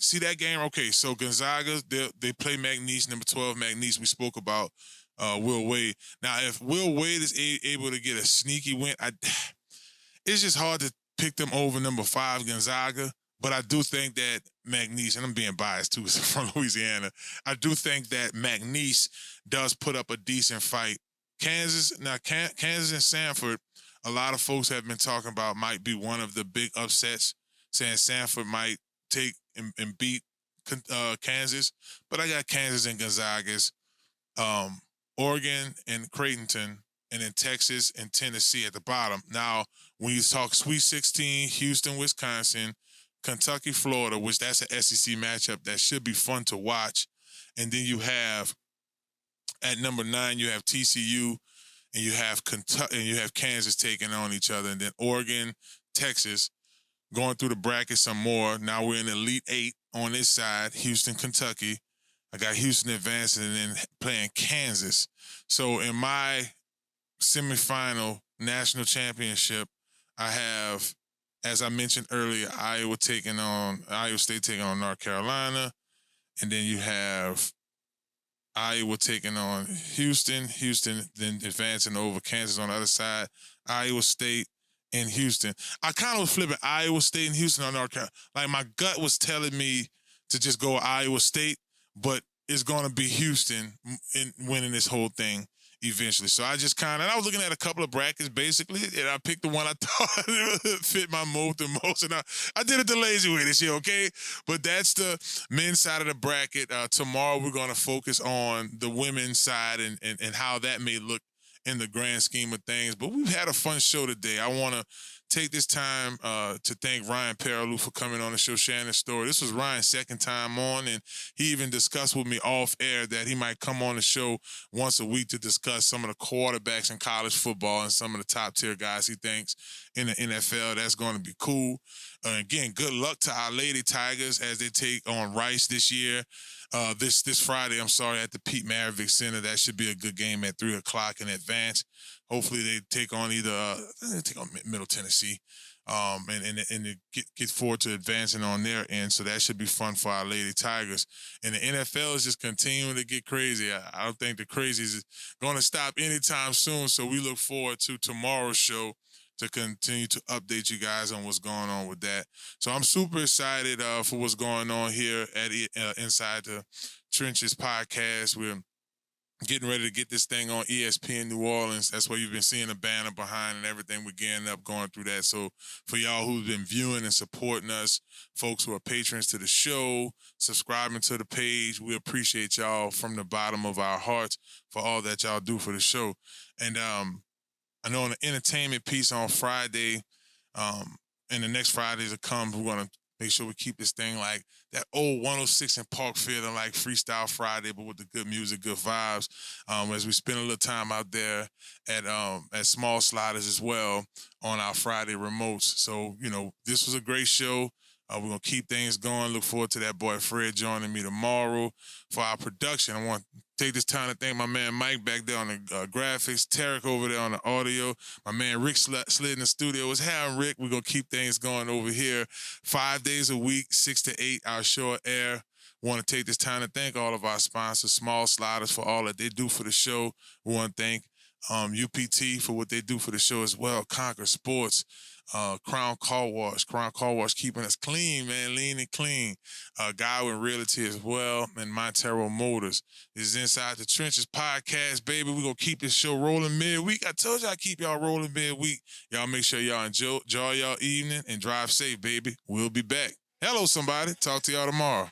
See that game? Okay, so Gonzaga, they play McNeese, number 12 McNeese. We spoke about Will Wade. Now, if Will Wade is able to get a sneaky win, it's just hard to pick them over number 5 Gonzaga. But I do think that McNeese, and I'm being biased too, from Louisiana, I do think that McNeese does put up a decent fight. Kansas and Samford, a lot of folks have been talking about might be one of the big upsets, saying Samford might take and beat Kansas. But I got Kansas and Gonzaga's, Oregon and Creighton, and then Texas and Tennessee at the bottom. Now, when you talk Sweet 16, Houston, Wisconsin, Kentucky, Florida, which that's an SEC matchup that should be fun to watch. And then you have, at number 9, you have TCU, and you have Kentucky, and you have Kansas taking on each other. And then Oregon, Texas, going through the bracket some more. Now we're in Elite 8 on this side, Houston, Kentucky. I got Houston advancing and then playing Kansas. So in my semifinal national championship, I have, as I mentioned earlier, Iowa State taking on North Carolina. And then you have Iowa taking on Houston then advancing over Kansas on the other side, Iowa State and Houston. I kind of was flipping Iowa State and Houston on North Carolina. Like, my gut was telling me to just go Iowa State, but it's going to be Houston in winning this whole thing eventually. So I just I was looking at a couple of brackets basically, and I picked the one I thought fit my mold the most, and I did it the lazy way this year, okay? But that's the men's side of the bracket. Tomorrow we're going to focus on the women's side and how that may look in the grand scheme of things. But we've had a fun show today. I want to take this time to thank Ryan Perrilioux for coming on the show, sharing his story. This was Ryan's second time on, and he even discussed with me off air that he might come on the show once a week to discuss some of the quarterbacks in college football and some of the top tier guys he thinks in the NFL. That's going to be cool. Again, good luck to our Lady Tigers as they take on Rice this year. This Friday, at the Pete Maravich Center. That should be a good game at 3 o'clock in advance. Hopefully they take on Middle Tennessee, and they get forward to advancing on their end. So that should be fun for our Lady Tigers. And the NFL is just continuing to get crazy. I don't think the crazy is going to stop anytime soon. So we look forward to tomorrow's show to continue to update you guys on what's going on with that. So I'm super excited for what's going on here at Inside the Trenches podcast. We're getting ready to get this thing on ESPN New Orleans. That's where you've been seeing the banner behind and everything. We're getting up, going through that. So for y'all who've been viewing and supporting us, folks who are patrons to the show, subscribing to the page, we appreciate y'all from the bottom of our hearts for all that y'all do for the show. And I know in the entertainment piece on Friday, and the next Fridays to come, we're going to make sure we keep this thing like that old 106 in Park feeling, like Freestyle Friday, but with the good music, good vibes, as we spend a little time out there at Small Sliders as well on our Friday remotes. So, this was a great show. We're going to keep things going. Look forward to that boy Fred joining me tomorrow for our production. I want to take this time to thank my man Mike back there on the graphics, Tarek over there on the audio, my man Rick slid in the studio. What's happening, Rick? We're going to keep things going over here 5 days a week, 6 to 8, our show air. Want to take this time to thank all of our sponsors, Small Sliders, for all that they do for the show. We want to thank UPT for what they do for the show as well, Conquer Sports, Crown Car Wash keeping us clean, man, lean and clean. Godwyn Realty as well, and Marrero Motors. This is Inside the Trenches podcast, baby. We're going to keep this show rolling midweek. I told y'all I keep y'all rolling midweek. Y'all make sure y'all enjoy y'all evening and drive safe, baby. We'll be back. Hello, somebody. Talk to y'all tomorrow.